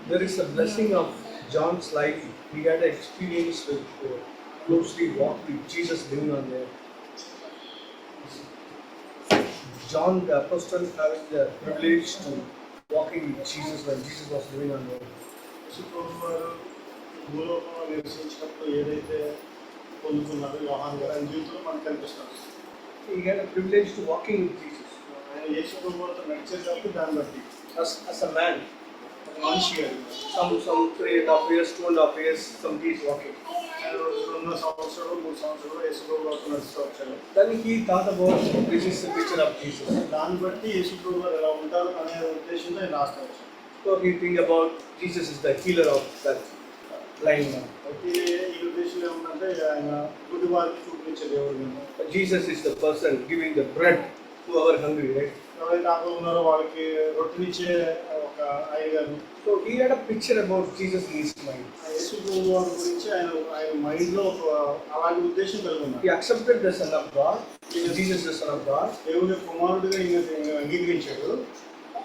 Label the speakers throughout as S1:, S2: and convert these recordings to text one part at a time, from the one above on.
S1: There is a blessing of John's life. He had an experience with closely walked with Jesus living on there. John the Apostle having the privilege to walking with Jesus when Jesus was living on there.
S2: భూలోకంలో నివసించినప్పుడు ఏదైతే పొందుతున్నారో యోహాను గారు ఆయన జీవితంలో మనకు కనిపిస్తారు.
S1: He had a privilege to walking with Jesus.
S2: ఆయన యేసు ప్రభువుతో నడిచేటప్పుడు దాన్ని బట్టి
S1: As a man.
S2: మనిషి గారు
S1: Some 3.5 years, 2.5 years, some days walking.
S2: 2 సంవత్సరాలు 3 సంవత్సరాలు యేసు ప్రభువుతో నడుస్తూ వచ్చారు.
S1: Then he thought about this is the picture of Jesus.
S2: దాన్ని బట్టి యేసు ప్రభువు ఎలా ఉంటారు అనే ఉద్దేశంతో ఆయన రాస్తూ వచ్చారు.
S1: So he think about Jesus is the healer of that blind man.
S2: అయితే ఈ ఉద్దేశంలో ఏమంటే ఆయన గుడ్డి వారికి చూపించే దేవుడు.
S1: Jesus is the person giving the bread to whoever hungry, right?
S2: ఎవరైతే ఆకలి ఉన్నారో వాళ్ళకి రొట్టెనిచ్చే ఒక అయ్యగారు.
S1: So he had a picture about Jesus in his mind.
S2: యేసు ప్రభువు వారి గురించి ఆయన మైండ్ లో ఒక అలాంటి ఉద్దేశం కలిగి ఉన్నారు.
S1: He accepted the Son of God. Jesus the Son of God.
S2: దేవుని కుమారుడిగా ఈయన అంగీకరించాడు.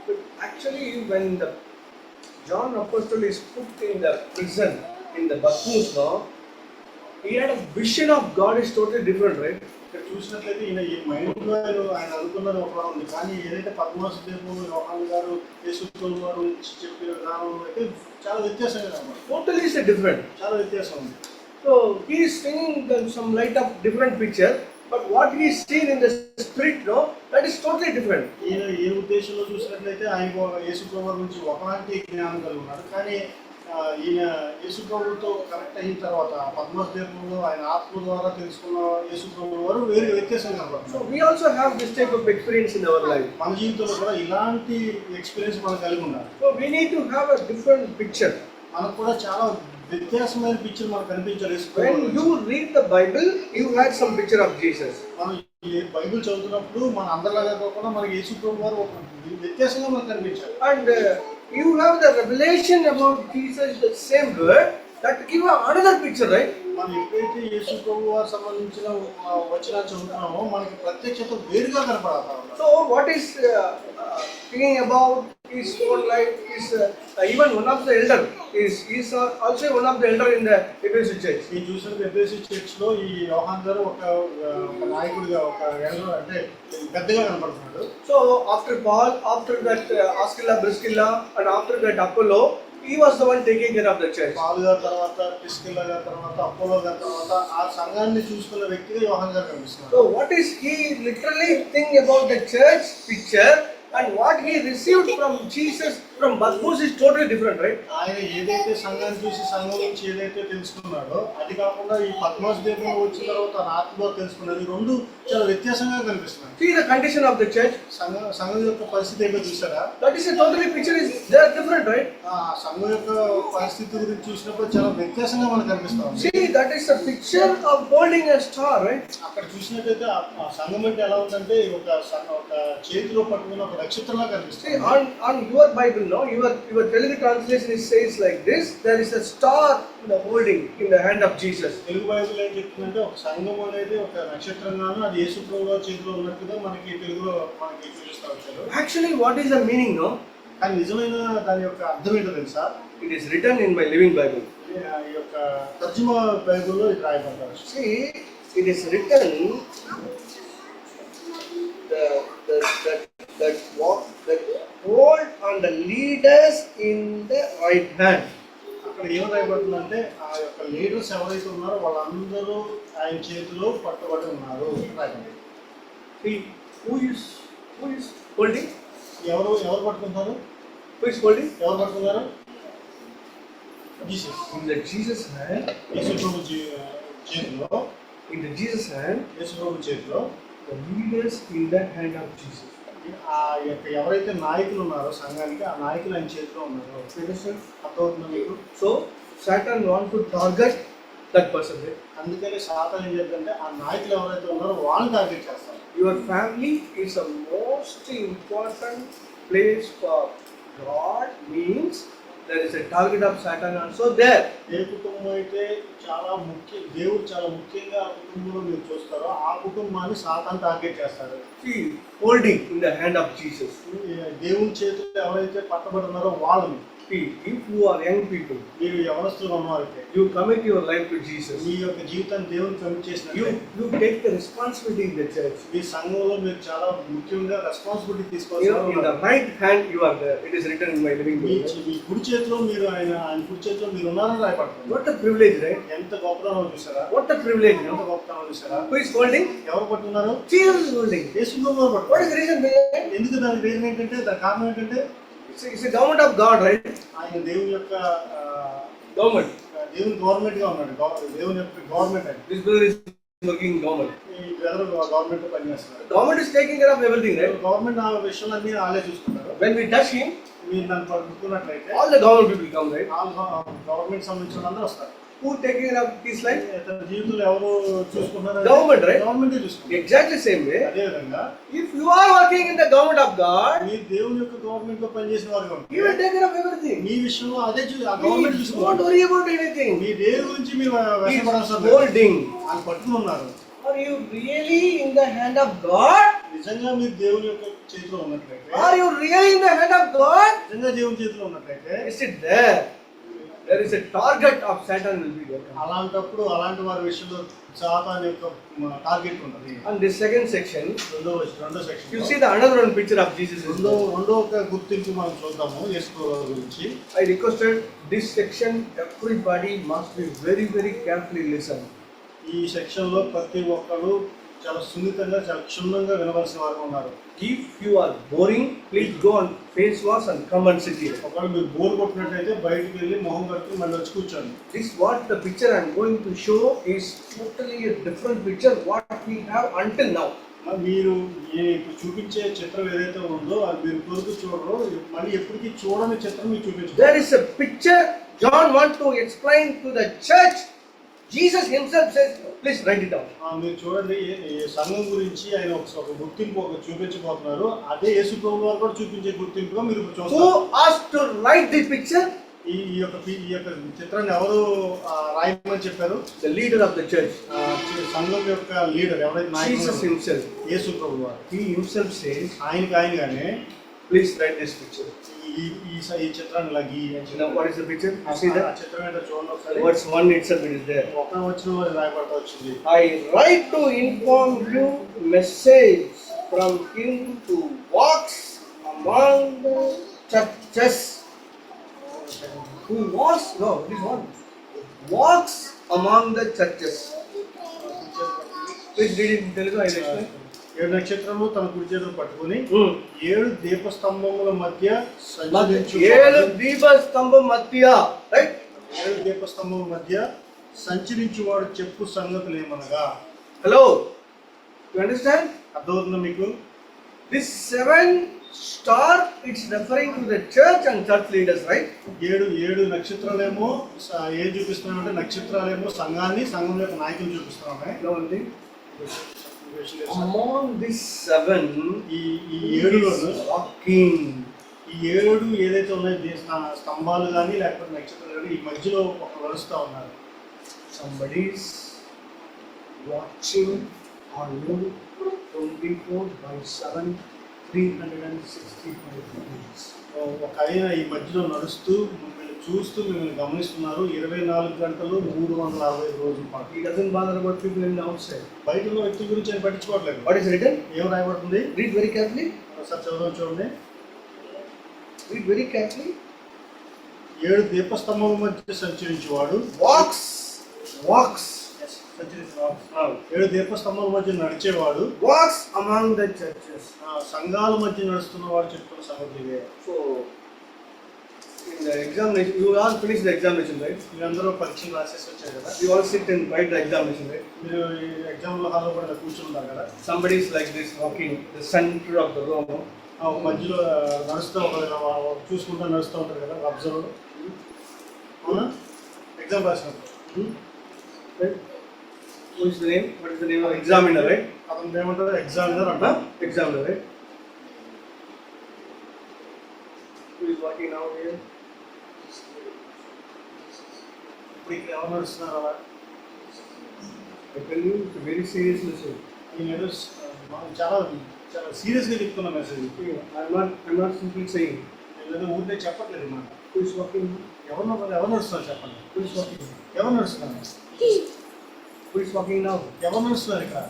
S1: But actually, when the John Apostle is put in the prison in the Patmos now, he had a vision of God is totally different, right?
S2: ఇక్కడ చూసినట్లయితే ఈయన ఈ mind లో ఆయన అనుకున్నది ఒకలా ఉంది, కానీ ఏదైతే పద్మాసు దేవుడు యోహాను గారు యేసు ప్రభువు వారు చెప్పిన విధానం అయితే చాలా వ్యత్యాసంగా కనబడుతుంది.
S1: Totally is different.
S2: చాలా వ్యత్యాసం ఉంది.
S1: So he is seeing some light of different picture, but what he is seen in the spirit, no, that is totally different.
S2: ఈయన ఏ ఉద్దేశంలో చూసినట్లయితే ఆయన యేసు ప్రభువు గురించి ఒకలాంటి జ్ఞానం కలిగి ఉన్నారు, కానీ ఈయన యేసు ప్రభువుతో కనెక్ట్ అయిన తర్వాత పద్మాసు దేవుడు ఆయన ఆత్మ ద్వారా తెలుసుకున్న యేసు ప్రభువు వారు వేరే వ్యత్యాసంగా కనబడుతున్నారు.
S1: So we also have this type of experience in our life.
S2: మన జీవితంలో కూడా ఇలాంటి ఎక్స్పీరియన్స్ మనం కలిగి ఉండాలి.
S1: So we need to have a different picture.
S2: మనకు కూడా చాలా వ్యత్యాసమైన పిక్చర్ మనకు కనిపించాలి.
S1: When you read the Bible, you had some picture of Jesus.
S2: మనం ఈ బైబిల్ చదువుతున్నప్పుడు మన అందరిలాగా కాకుండా మనకి యేసు ప్రభు వారు ఒక వ్యత్యాసంగా మనకు కనిపించారు.
S1: And you have the revelation about Jesus, the same word, that give another picture, right?
S2: మనం ఎప్పుడైతే యేసు ప్రభు వారు సంబంధించిన వచనాలు చదువుతున్నామో మనకి ప్రత్యక్షత వేరుగా కనపడతా.
S1: So what is thinking about his own life is even one of the elder is also one of the elder in the Ephesus church.
S2: ఈ చూసిన ఎఫెసు చర్చ్ లో ఈ యోహాను గారు ఒక నాయకుడిగా ఒక ఎల్డర్ అంటే పెద్దగా కనపడుతున్నాడు.
S1: So after Paul, after that Aquila, Priscilla, and after that Apollo, he was the one taking care of the church.
S2: Paul గారి తర్వాత ప్రిస్కిల్లా గారి తర్వాత అపోలో గారి తర్వాత ఆ సంఘాన్ని చూసుకున్న వ్యక్తిగా యోహాను గారు కనిపిస్తున్నారు.
S1: So what is he literally think about the church picture and what he received from Jesus from Patmos is totally different, right?
S2: ఆయన ఏదైతే సంఘాన్ని చూసి సంఘం నుంచి ఏదైతే తెలుసుకున్నాడో అది కాకుండా ఈ పద్మాసు దేశంలో వచ్చిన తర్వాత తన ఆత్మలో తెలుసుకున్నది రెండు చాలా వ్యత్యాసంగా కనిపిస్తున్నాయి.
S1: See the condition of the church.
S2: సంఘం యొక్క పరిస్థితి ఏదో చూసారా?
S1: That is a totally picture is they are different, right?
S2: సంఘం యొక్క పరిస్థితి గురించి చూసినప్పుడు చాలా వ్యత్యాసంగా మనకు కనిపిస్తుంది.
S1: See, that is a picture of holding a star, right?
S2: అక్కడ చూసినట్లయితే ఆ సంఘం అంటే ఎలా ఉందంటే ఒక చేతిలో పట్టుకున్న ఒక నక్షత్రంలా కనిపిస్తుంది.
S1: See, on your Bible, no, your Telugu translation is says like this: there is a star in the holding in the hand of Jesus.
S2: Telugu Bible ఏం చెప్తుందంటే ఒక సంఘం అనేది ఒక నక్షత్రంగాను అది యేసు ప్రభువు చేతిలో ఉన్నట్టుగా మనకి తెలుగులో మనకి చూపిస్తా వచ్చారు.
S1: Actually, what is the meaning, no?
S2: కానీ నిజమైన దాని యొక్క అర్థం ఏంటో తెలుసా?
S1: It is written in my Living Bible.
S2: ఈ యొక్క తర్జుమా బైబిల్లో ఇది రాయబడ్డారు.
S1: See, it is written that hold on the leaders in the right hand.
S2: అక్కడ ఏం రాయబడుతుందంటే ఆ యొక్క లీడర్స్ ఎవరైతే ఉన్నారో వాళ్ళందరూ ఆయన చేతిలో పట్టుబడి ఉన్నారు రాయబడింది.
S1: See, who is holding?
S2: ఎవరు పట్టుకుంటారు?
S1: Who is holding?
S2: ఎవరు పట్టుకున్నారు? Jesus.
S1: In the Jesus hand.
S2: యేసు ప్రభు చేతిలో.
S1: In the Jesus hand.
S2: యేసు ప్రభు చేతిలో.
S1: The leaders in that hand of Jesus.
S2: ఆ యొక్క ఎవరైతే నాయకులు ఉన్నారో సంఘానికి ఆ నాయకులు ఆయన చేతిలో ఉన్నారు. అర్థమవుతుందా మీకు?
S1: So Satan want to target that person, right?
S2: అందుకని సాతాను ఏం చేద్దంటే ఆ నాయకులు ఎవరైతే ఉన్నారో వాళ్ళని టార్గెట్ చేస్తారు.
S1: Your family is a most important place for God, means there is a target of Satan also there.
S2: ఏ కుటుంబం అయితే దేవుడు చాలా ముఖ్యంగా ఆ కుటుంబంలో మీరు చూస్తారో ఆ కుటుంబాన్ని సాతాను టార్గెట్ చేస్తాడు.
S1: See, holding in the hand of Jesus.
S2: దేవుని చేతుల్లో ఎవరైతే పట్టబడున్నారో వాళ్ళని.
S1: See, if you are young people,
S2: మీరు యవనస్తులుగా ఉన్నారైతే
S1: you commit your life to Jesus.
S2: మీ యొక్క జీవితాన్ని దేవునికి కమిట్ చేసినట్లయితే
S1: You take the responsibility in the church.
S2: మీ సంఘంలో మీరు చాలా ముఖ్యంగా రెస్పాన్సిబిలిటీ
S1: You
S2: తీసుకోవాలి.
S1: know, in the right hand you are there. It is written in my living
S2: me
S1: book.
S2: మీ కుడి చేతిలో మీరు ఆయన కుడి చేతిలో మీరు ఉన్నారని రాయబడుతుంది.
S1: What a privilege, right?
S2: ఎంత గొప్పతనం చూసారా?
S1: What a privilege,
S2: ఎంత
S1: no?
S2: గొప్పతనం చూసారా?
S1: Who is holding?
S2: ఎవరు పట్టున్నారు?
S1: Jesus is holding.
S2: యేసుప్రభువు
S1: What is
S2: పట్టున్నారు.
S1: the reason behind?
S2: ఎందుకు దానికి రీజన్ ఏంటంటే దాని కారణం ఏంటంటే
S1: It's a government of God, right?
S2: ఆయన దేవుని యొక్క
S1: Government.
S2: దేవుని గవర్నమెంట్ గా ఉన్నాడు. దేవుని యొక్క గవర్నమెంట్ అని.
S1: This brother is working in government.
S2: ఈ బ్రదర్ గవర్నమెంట్ లో పనిచేస్తున్నారు.
S1: Government is taking care of everything, right?
S2: Government ఆ విషయాలన్నీ వాళ్ళే చూసుకుంటారు.
S1: When we touch him,
S2: మీరు దాన్ని పట్టుకున్నట్లయితే
S1: all the government people come, right?
S2: Government సంబంధించిన అందరూ వస్తారు.
S1: Who taking care of his life?
S2: తన జీవితంలో ఎవరు చూసుకుంటారు?
S1: Government, right?
S2: గవర్నమెంటే చూసుకుంటారు.
S1: Exactly same way.
S2: అదే విధంగా
S1: If you are working in the government of God,
S2: మీరు దేవుని యొక్క గవర్నమెంట్ లో పనిచేసిన వారు
S1: He will take care of everything.
S2: మీ విషయంలో అదే ఆ గవర్నమెంట్
S1: Don't
S2: చూసుకుంటారు.
S1: worry about anything.
S2: మీ దేని గురించి మీరు
S1: He is
S2: వ్యసనపడాల్సిన లేదు.
S1: holding.
S2: ఆయన పట్టుకుని ఉన్నారు.
S1: Are you really in the hand of God?
S2: నిజంగా మీరు దేవుని యొక్క చేతిలో ఉన్నట్లయితే,
S1: Are you really in the hand of God?
S2: నిజంగా దేవుని చేతిలో ఉన్నట్లయితే
S1: Is it there? There is a target of Satan will be there.
S2: అలాంటప్పుడు అలాంటి వారి విషయంలో సాతాను యొక్క టార్గెట్ ఉంటుంది.
S1: And this second section,
S2: రెండో section
S1: you see the another one picture of Jesus. is there.
S2: రెండో ఒక గుర్తింపు మనం చూద్దాము యేసుప్రభువు గురించి.
S1: I requested this section, everybody must be very, very carefully listen.
S2: ఈ సెక్షన్ లో ప్రతి ఒక్కరు చాలా సున్నితంగా చాలా క్షుణ్ణంగా వినవలసిన వారు ఉన్నారు.
S1: If you are boring, please go on face wash and come and sit here.
S2: ఒకవేళ మీరు బోర్ కొట్టినట్లయితే బయటికి వెళ్ళి మొహం కట్టుకుని మళ్ళీ వచ్చి కూర్చోండి.
S1: This what the picture I am going to show is totally a different picture what we have until now.
S2: మీరు ఇప్పుడు చూపించే చిత్రం ఏదైతే ఉందో అది మీరు కొరకు చూడరు, మళ్ళీ ఎప్పటికీ చూడని చిత్రం మీకు చూపించారు.
S1: There is a picture John want to explain to the church. Jesus himself says, please write it down.
S2: మీరు చూడండి ఈ సంఘం గురించి ఆయన ఒక గుర్తింపు చూపించబోతున్నారు. అదే యేసుప్రభువు వారు కూడా చూపించే గుర్తింపుగా మీరు చూస్తారు.
S1: Who asked to write the picture?
S2: ఈ యొక్క చిత్రాన్ని ఎవరు రాయమని చెప్పారు?
S1: The leader of the church.
S2: సంఘం యొక్క లీడర్ ఎవరైతే
S1: Jesus
S2: నాయకుడు
S1: himself.
S2: యేసుప్రభువు వారు.
S1: He himself says,
S2: ఆయనగానే
S1: please write this picture.
S2: ఈ చిత్రాన్ని ఇలా గీయండి.
S1: Now what is the picture? You see
S2: ఆ
S1: that?
S2: చిత్రం ఏంటో చూడండి ఒకసారి.
S1: Verse 1 itself it is there.
S2: ఒక వచ్చిన వారు రాయబడతా వచ్చింది.
S1: I write to inform you message from him who walks among the churches. Who walks? No, this one. Walks among the churches. Please read it in Telugu. I explain.
S2: 7 నక్షత్రములు తన కుడి చేతులు పట్టుకుని 7 దీపస్తంభముల మధ్య సంచరించు.
S1: 7 దీపస్తంభం మధ్య, right?
S2: 7 దీపస్తంభముల మధ్య సంచరించువాడు చెప్పు సంగతులు ఏమనగా.
S1: Hello. You understand?
S2: అర్థమవుతుందా మీకు?
S1: This 7 star, it's referring to the church and church leaders, right?
S2: 7 నక్షత్రాలేమో ఏం చూపిస్తున్నామంటే నక్షత్రాలేమో సంఘాన్ని, సంఘం యొక్క నాయకులు చూపిస్తున్నాయి.
S1: No one thing. Among these 7,
S2: ఈ 7లోను
S1: walking.
S2: ఈ 7 ఏదైతే ఉన్నాయో స్తంభాలు కానీ లేకపోతే నక్షత్రాలు కానీ ఈ మధ్యలో ఒక నడుస్తూ ఉన్నారు.
S1: Somebody is watching on you 24/7, 365 days.
S2: ఒక ఆయన ఈ మధ్యలో నడుస్తూ మిమ్మల్ని చూస్తూ మిమ్మల్ని గమనిస్తున్నారు 24 గంటలు 365 రోజుల పాటు.
S1: He doesn't bother about people in the outside.
S2: బయట ఉన్న వ్యక్తి గురించి ఆయన పట్టించుకోవట్లేదు.
S1: What is written?
S2: ఏం రాయబడుతుంది?
S1: Read very carefully.
S2: ఒకసారి చదువు చూడండి.
S1: Read very carefully.
S2: 7 దీపస్తంభం మధ్య సంచరించేవాడు
S1: Walks.
S2: 7 దీపస్తంభాల మధ్య నడిచేవాడు.
S1: Walks among the churches.
S2: సంఘాల మధ్య నడుస్తున్నవాడు చెప్తున్న సంగతి ఇదే.
S1: So, in the examination, you all finish the examination, right?
S2: మీరందరూ పరీక్షలు రాసేసి వచ్చారు కదా.
S1: You all sit and write the examination, right?
S2: మీరు ఈ ఎగ్జామ్లో హాల్లో కూడా ఇలా కూర్చుంటారు కదా.
S1: Somebody is like this walking the center of the room.
S2: మధ్యలో నడుస్తూ చూసుకుంటూ నడుస్తూ ఉంటారు కదా అబ్జర్వర్. అవునా? ఎగ్జామ్ రాసినప్పుడు.
S1: Right? What is the name? What is the name of examiner, right?
S2: అతను ఏమంటారు? ఎగ్జామినర్ అంట.
S1: Examiner, right? Who is walking now here?
S2: ఇప్పుడు ఇక్కడ ఎవరు నడుస్తున్నారు అలా?
S1: I tell you, it's a very serious message.
S2: ఈ ఏదో మనం చాలా చాలా సీరియస్గా చెప్తున్న message.
S1: I'm not simply saying.
S2: ఏదో ఊరికే చెప్పట్లేదు మాట.
S1: Who is walking?
S2: ఎవరు నడుస్తున్నారు చెప్పండి.
S1: Who is walking?
S2: ఎవరు నడుస్తున్నారు?
S1: Who is walking now?
S2: ఎవరు నడుస్తున్నారు ఇక్కడ?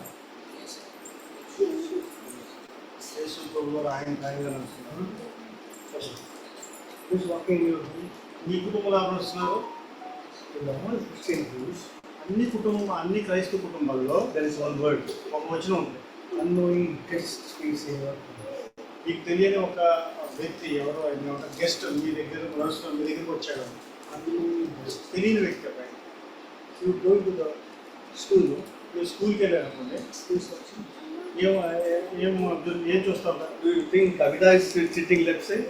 S2: యేసు ప్రభువు ఆయన నడుస్తున్నారు.
S1: Who is walking in your home?
S2: మీ కుటుంబంలో ఎవరు నడుస్తున్నారు?
S1: In all Christian groups,
S2: అన్ని క్రైస్తవ కుటుంబాల్లో
S1: there is one word.
S2: ఒక వచనం ఉంది.
S1: Unknowing guest is here.
S2: మీకు తెలియని ఒక వ్యక్తి ఎవరో ఆయన ఒక గెస్ట్ మీ దగ్గర నడుస్తున్న మీ దగ్గరికి వచ్చాడు.
S1: Unknowing guest.
S2: తెలియని వ్యక్తి అబ్బాయి.
S1: You go to the school.
S2: మీరు స్కూల్కి వెళ్ళారనుకోండి.
S1: Who is watching?
S2: ఏం చూస్తా ఉంటారు?
S1: Do you think Kavita is sitting left side?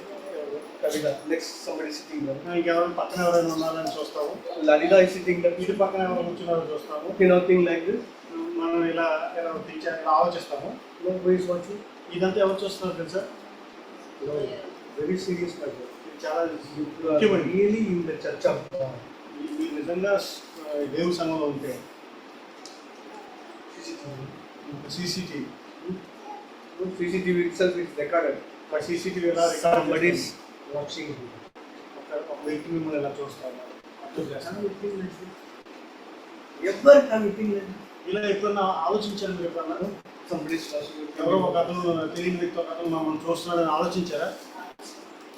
S1: Kavita, next somebody sitting left.
S2: ఇంకెవరైనా పక్కన ఎవరైనా ఉన్నారని చూస్తాము.
S1: Lalita is sitting left.
S2: ఇటు పక్కన ఎవరు కూర్చున్నారో చూస్తాము.
S1: You know, think like this.
S2: మనం ఇలా ఆలోచిస్తాము.
S1: No, who is watching?
S2: ఇదంతా ఎవరు చూస్తున్నారు తెలుసా?
S1: No, very serious matter.
S2: ఇది చాలా
S1: You are really in the church of God.
S2: మీరు నిజంగా దేవుని సంఘంలో ఉంటే CCTV
S1: CCTV itself is recorded.
S2: CCTV ఎలా record
S1: Somebody is watching you.
S2: ఒక వ్యక్తి మిమ్మల్ని ఎలా చూస్తారు అర్థం చేస్తారు.
S1: Have you think like this? Ever have you think like this?
S2: ఇలా ఎప్పుడన్నా ఆలోచించారు మీరు ఎప్పుడన్నా?
S1: Somebody is watching you.
S2: ఎవరో ఒక అతను తెలియని వ్యక్తి ఒక అతను మమ్మల్ని చూస్తున్నాడని ఆలోచించారా?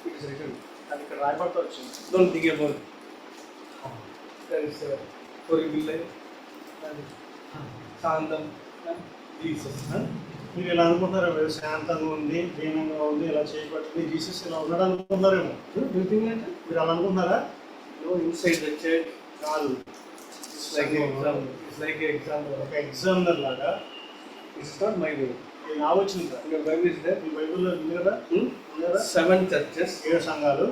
S1: It is written.
S2: అది ఇక్కడ రాయబడుతూ వచ్చింది.
S1: Don't think about it. There is a horrible life. Sandam. Jesus.
S2: మీరు ఇలా అనుకుంటున్నారేమో శాంతంగా ఉంది, దీనంగా ఉంది, ఇలా చేయబట్టింది జీసస్ ఇలా ఉన్నాడు అనుకుంటున్నారేమో.
S1: Do you think like that?
S2: మీరు అలా అనుకుంటున్నారా?
S1: No, inside the church.
S2: కాదు.
S1: It's like an exam. It's like an exam.
S2: ఒక ఎగ్జామినర్ లాగా.
S1: It's not my way.
S2: ఇది నా వచ్చింది కదా.
S1: Your Bible is there.
S2: మీ బైబిల్లో ఉంది కదా? ఉంది కదా?
S1: 7 churches.
S2: 7 సంఘాలు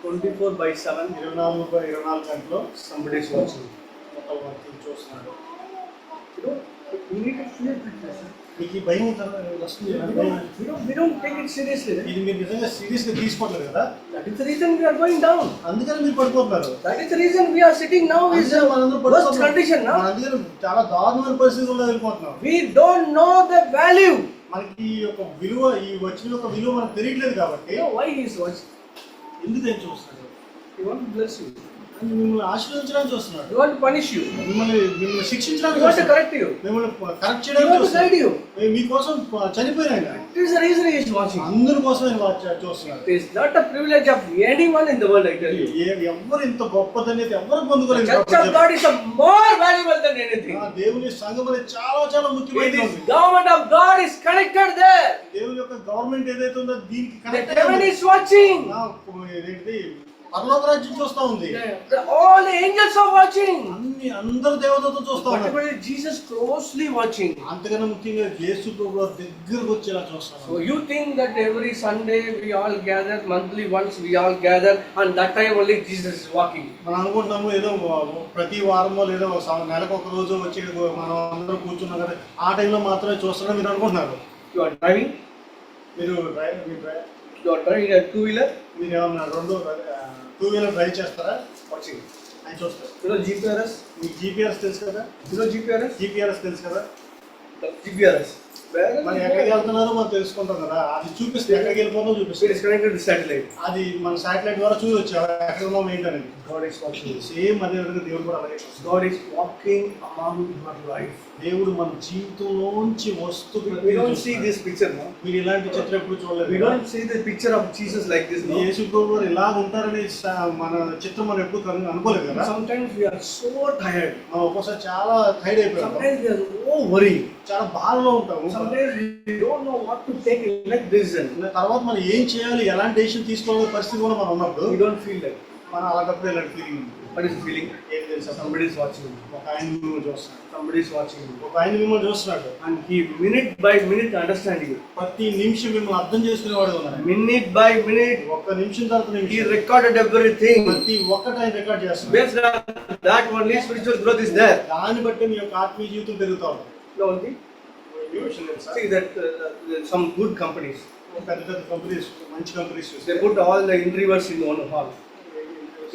S1: 24/7.
S2: 24/24 గంటలు
S1: Somebody is watching.
S2: మొత్తం వాటిని చూస్తున్నాడు.
S1: You know, we need to fear this.
S2: మీకు ఈ భయం వస్తుంది.
S1: We don't take it seriously.
S2: ఇది మీరు నిజంగా సీరియస్గా తీసుకోవట్లేదు కదా.
S1: That is the reason we are going down.
S2: అందుకని మీరు పడిపోతున్నారు.
S1: That is the reason we are sitting now is a worst condition now.
S2: అందుకని చాలా దారుణమైన పరిస్థితుల్లో వెళ్ళిపోతున్నాం.
S1: We don't know the value.
S2: మనకి ఈ యొక్క విలువ, ఈ వచ్చిన యొక్క విలువ మనకు తెలియట్లేదు కాబట్టి.
S1: You know why he is watching?
S2: ఎందుకు ఏం చూస్తున్నాడు?
S1: He wants to bless you.
S2: మిమ్మల్ని ఆశీర్వదించడానికి చూస్తున్నాడు.
S1: He wants to punish you.
S2: మిమ్మల్ని శిక్షించడానికి
S1: He wants to
S2: చూస్తున్నాడు.
S1: correct you.
S2: మిమ్మల్ని కరెక్ట్
S1: He
S2: చేయడానికి
S1: wants to
S2: చూస్తున్నాడు.
S1: guide you.
S2: మీకోసం చనిపోయిన ఆయన.
S1: It is the reason he is watching.
S2: అందరి కోసం ఆయన చూస్తున్నాడు.
S1: It is not a privilege of anyone in the world, I tell you.
S2: ఎవరు ఇంత గొప్పదనేది ఎవరు
S1: The
S2: పొందుకోలేదు.
S1: church of God is a more valuable than anything.
S2: దేవుని సంఘం అనేది చాలా చాలా
S1: It
S2: ముఖ్యమైనది.
S1: is government of God is connected there.
S2: దేవుని యొక్క గవర్నమెంట్ ఏదైతే ఉందో దీనికి
S1: The
S2: connect
S1: heaven is watching.
S2: ఏంటి పరలోక రాజ్యం చూస్తా ఉంది.
S1: All the angels are watching.
S2: అందరు దేవతలతో చూస్తా ఉన్నారు.
S1: Particularly Jesus closely watching.
S2: అంతకన్నా ముఖ్యంగా యేసు ప్రభువు దగ్గరకు వచ్చేలా చూస్తాం.
S1: So you think that every Sunday we all gather, monthly once we all gather, and that time only Jesus is walking.
S2: మనం అనుకుంటాము ఏదో ప్రతి వారమో లేదా నెలకు ఒక రోజు వచ్చి మనం అందరం కూర్చున్నాం కదా, ఆ టైంలో మాత్రమే చూస్తారని మీరు అనుకుంటున్నారు.
S1: You are driving.
S2: మీరు
S1: You are driving a two-wheeler.
S2: మీరు ఏమన్నా 2 వీలర్ డ్రైవ్ చేస్తారా?
S1: Watching.
S2: ఆయన చూస్తారు.
S1: You know GPRS.
S2: మీకు జీపీఆర్ఎస్ తెలుసు కదా?
S1: You know GPRS.
S2: జీపీఆర్ఎస్ తెలుసు కదా?
S1: The GPRS.
S2: మనం ఎక్కడికి వెళ్తున్నారో మనం తెలుసుకుంటాం కదా, అది చూపిస్తే ఎక్కడికి వెళ్ళిపోతాం
S1: It
S2: చూపిస్తుంది.
S1: is connected to satellite.
S2: అది మన శాటిలైట్ ద్వారా చూడొచ్చు ఎక్కడ ఉన్నాం ఏంటనేది.
S1: God is watching.
S2: సేమ్ అదే విధంగా దేవుడు కూడా అలాగే చూస్తాడు.
S1: God is walking among your life.
S2: దేవుడు మన జీవితంలోంచి వస్తూ
S1: We don't see this picture now.
S2: మీరు ఇలాంటి చిత్రం ఎప్పుడు చూడలేదు.
S1: We don't see the picture of Jesus like this now.
S2: యేసు ప్రభువు ఇలా ఉంటారని మన చిత్రం మనం ఎప్పుడు అనుకోలేదు కదా.
S1: Sometimes we are so tired.
S2: మనం ఒక్కోసారి చాలా టైర్డ్ అయిపోయాం.
S1: Sometimes we are so worried.
S2: చాలా బాధలో ఉంటాము.
S1: Sometimes we don't know what to take like decision.
S2: తర్వాత మనం ఏం చేయాలి, ఎలాంటి డెసిషన్ తీసుకోవాలనే పరిస్థితి కూడా మనం ఉన్నప్పుడు
S1: We don't feel like.
S2: మనం అలాంటప్పుడు ఇలాంటి ఫీలింగ్ ఉంది.
S1: What is feeling?
S2: ఏం తెలుసా?
S1: Somebody is watching.
S2: ఒక ఆయన మిమ్మల్ని చూస్తున్నాడు.
S1: Somebody is watching.
S2: ఒక ఆయన మిమ్మల్ని చూస్తున్నాడు.
S1: And he minute by minute understand you.
S2: ప్రతి నిమిషం మిమ్మల్ని అర్థం చేసుకునేవాడు ఉన్నాడు.
S1: Minute by minute.
S2: ఒక్క నిమిషం తర్వాత
S1: He
S2: నిమిషం
S1: recorded everything.
S2: ప్రతి ఒక్కటి ఆయన రికార్డ్ చేస్తున్నాడు.
S1: Based on that only spiritual growth is there.
S2: దాన్ని బట్టి మీ యొక్క ఆత్మీయ జీవితం పెరుగుతా ఉంటుంది.
S1: No, only. See that some good companies.
S2: పెద్ద పెద్ద కంపెనీస్, మంచి companies
S1: They put all the interviewers in one hall.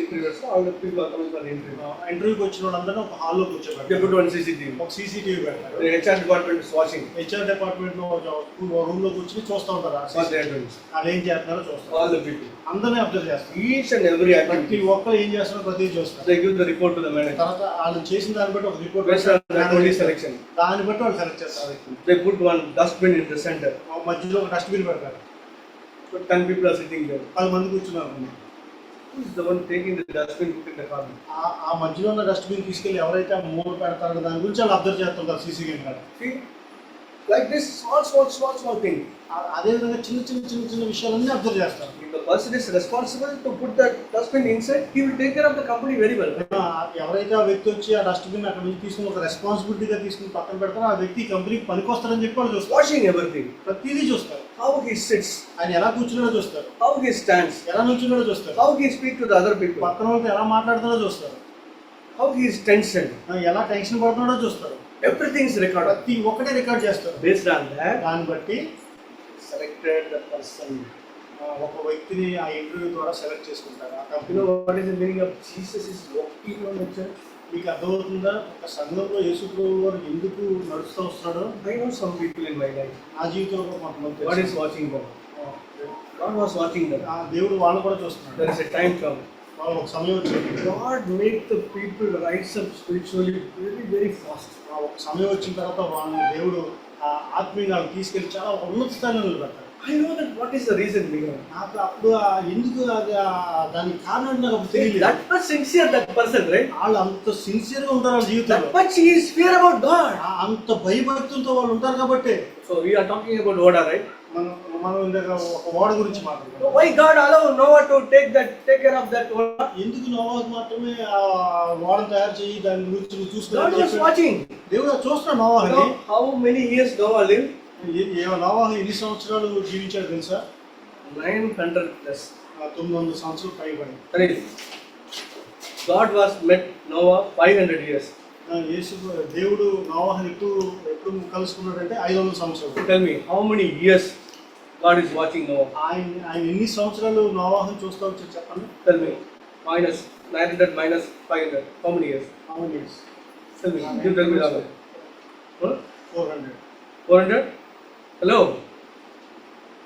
S1: interviewers, all the people are coming for the interview.
S2: ఇంటర్వ్యూకి వచ్చిన వాళ్ళందరినీ ఒక హాల్లో కూర్చోబెట్టారు.
S1: They put one CCTV.
S2: ఒక సీసీటీవీ పెడతారు.
S1: The HR department is watching
S2: HR department room లో కూర్చొని చూస్తూ ఉంటారు.
S1: what they are doing.
S2: వాళ్ళు ఏం చేస్తున్నారో చూస్తారు.
S1: All the people.
S2: అందరినీ అబ్జర్వ్ చేస్తారు.
S1: Each and every
S2: ప్రతి
S1: activity.
S2: ఒక్కరు ఏం చేస్తున్నారో ప్రతి చూస్తారు.
S1: They give the report to the manager.
S2: తర్వాత వాళ్ళు చేసిన దాన్ని బట్టి ఒక report
S1: Based on the only selection.
S2: దాన్ని బట్టి వాళ్ళు సెలెక్ట్ చేస్తారు.
S1: They put one dustbin in the center.
S2: మధ్యలో ఒక డస్ట్బిన్ పెడతారు.
S1: So 10 people are sitting there.
S2: 10 మంది కూర్చున్నారు.
S1: Who is the one taking the dustbin, put in the corner?
S2: ఆ మధ్యలో ఉన్న డస్ట్బిన్ తీసుకెళ్ళి ఎవరైతే ఆ మూల పెడతారో దాని గురించి వాళ్ళు అబ్జర్వ్ చేస్తుంటారు CC camera.
S1: See, like this small thing.
S2: అదేవిధంగా చిన్న విషయాలన్నీ అబ్జర్వ్ చేస్తారు.
S1: If the person is responsible to put that dustbin inside, he will take care of the company very well.
S2: ఎవరైతే ఆ వ్యక్తి వచ్చి ఆ డస్ట్బిన్ అక్కడ నుంచి తీసుకుని ఒక రెస్పాన్సిబిలిటీగా తీసుకుని పక్కన పెడతారో ఆ వ్యక్తి కంపెనీకి పనికొస్తారని చెప్పి వాళ్ళు చూస్తారు.
S1: Watching everything.
S2: ప్రతిదీ చూస్తారు.
S1: How he sits.
S2: ఆయన ఎలా కూర్చున్నాడో చూస్తారు.
S1: How he stands.
S2: ఎలా నుంచున్నాడో చూస్తారు.
S1: How he speaks to the other people.
S2: పక్కన వాళ్ళతో ఎలా మాట్లాడుతారో చూస్తారు.
S1: How he is tensioned.
S2: ఎలా టెన్షన్ పడుతున్నాడో చూస్తారు.
S1: Everything is recorded.
S2: ప్రతి ఒక్కటే రికార్డ్ చేస్తారు.
S1: Based on that,
S2: దాన్ని బట్టి
S1: selected the person.
S2: ఒక వ్యక్తిని ఆ ఇంటర్వ్యూ ద్వారా సెలెక్ట్ చేసుకుంటారు.
S1: You know what is the meaning of Jesus is walking on the church?
S2: మీకు అర్థమవుతుందా? ఒక సంఘంలో యేసు ప్రభువు వారు ఎందుకు నడుస్తూ వస్తున్నాడో?
S1: I know some people in my life.
S2: నా జీవితంలో కొంతమంది
S1: God is watching them. God was watching them.
S2: దేవుడు వాళ్ళని కూడా చూస్తున్నాడు.
S1: There is a time come.
S2: వాళ్ళు ఒక సమయం వచ్చింది.
S1: God make the people rise up spiritually very fast.
S2: ఒక సమయం వచ్చిన తర్వాత వాళ్ళని దేవుడు ఆత్మీయంగా తీసుకెళ్లి చాలా ఉన్నత స్థాయిలో నిలబెడతారు.
S1: I know that what is the reason behind.
S2: నాకు అప్పుడు ఎందుకు అది దానికి కారణం నాకు తెలియదు.
S1: That much sincere that person, right?
S2: వాళ్ళు అంత సిన్సియర్ గా ఉంటారు వాళ్ళ జీవితంలో.
S1: That much he is fear about God.
S2: అంత భయభక్తులతో వాళ్ళు ఉంటారు కాబట్టి.
S1: So we are talking about water, right?
S2: మనం ఇందాక ఒక ఓడ గురించి మాట్లాడుతున్నాం.
S1: Why God allow Noah to take care of that water?
S2: ఎందుకు నోవాహుకు మాత్రమే ఆ ఓడను తయారు చేయి దాని గురించి
S1: God
S2: చూసుకున్నాడు.
S1: was watching.
S2: దేవుడు చూస్తున్నాడు నోవాహుని.
S1: How many years Noah lived?
S2: నోవాహు ఎన్ని సంవత్సరాలు జీవించాడు తెలుసా?
S1: 900 plus.
S2: 900 సంవత్సరాలు పైబడి.
S1: Correct. God was met Noah 500 years.
S2: దేవుడు నోవాహుని ఎప్పుడు కలుసుకున్నాడంటే 500 సంవత్సరాలు.
S1: Tell me, how many years God is watching Noah?
S2: ఆయన ఎన్ని సంవత్సరాలు నోవాహుని చూస్తూ వచ్చారు చెప్పండి.
S1: Tell me. Minus 900 minus 500. How many years?
S2: How many years?
S1: Tell me. You tell me that.
S2: 400.
S1: 400? Hello.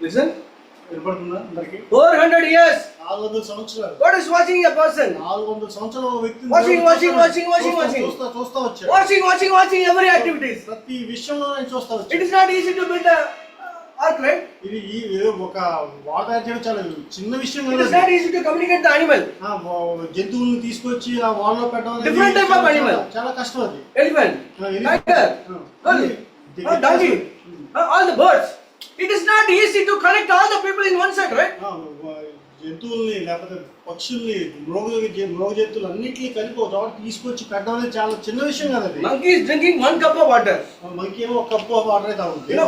S1: Listen.
S2: వినపడుతుందా అందరికి?
S1: 400 years.
S2: 400 సంవత్సరాలు.
S1: God is watching a person.
S2: 400 సంవత్సరాలు ఒక వ్యక్తి
S1: Watching.
S2: చూస్తా వచ్చాడు.
S1: Watching every activities.
S2: ప్రతి విషయంలో ఆయన చూస్తా వచ్చాడు.
S1: It is not easy to build a ark, right?
S2: ఇది ఒక వాటర్ తయారు చేయడం చాలా చిన్న విషయం
S1: It
S2: కాదు.
S1: is not easy to communicate the animal.
S2: జంతువులను తీసుకొచ్చి ఆ వాల్లో పెట్టడం అనేది
S1: Different type of animal.
S2: చాలా కష్టం అది.
S1: Elephant, tiger, donkey, all the birds. It is not easy to connect all the people in one set, right?
S2: జంతువుల్ని లేకపోతే పక్షుల్ని మృగ జంతువులు అన్నింటినీ కలిపి ఒక చోట తీసుకొచ్చి పెట్టడం అనేది చాలా చిన్న విషయం కాదు అది.
S1: Monkey is drinking 1 cup of water.
S2: మనకి ఏమో ఒక కప్పు ఆఫ్ వాటర్ తాగుతుంది.
S1: You know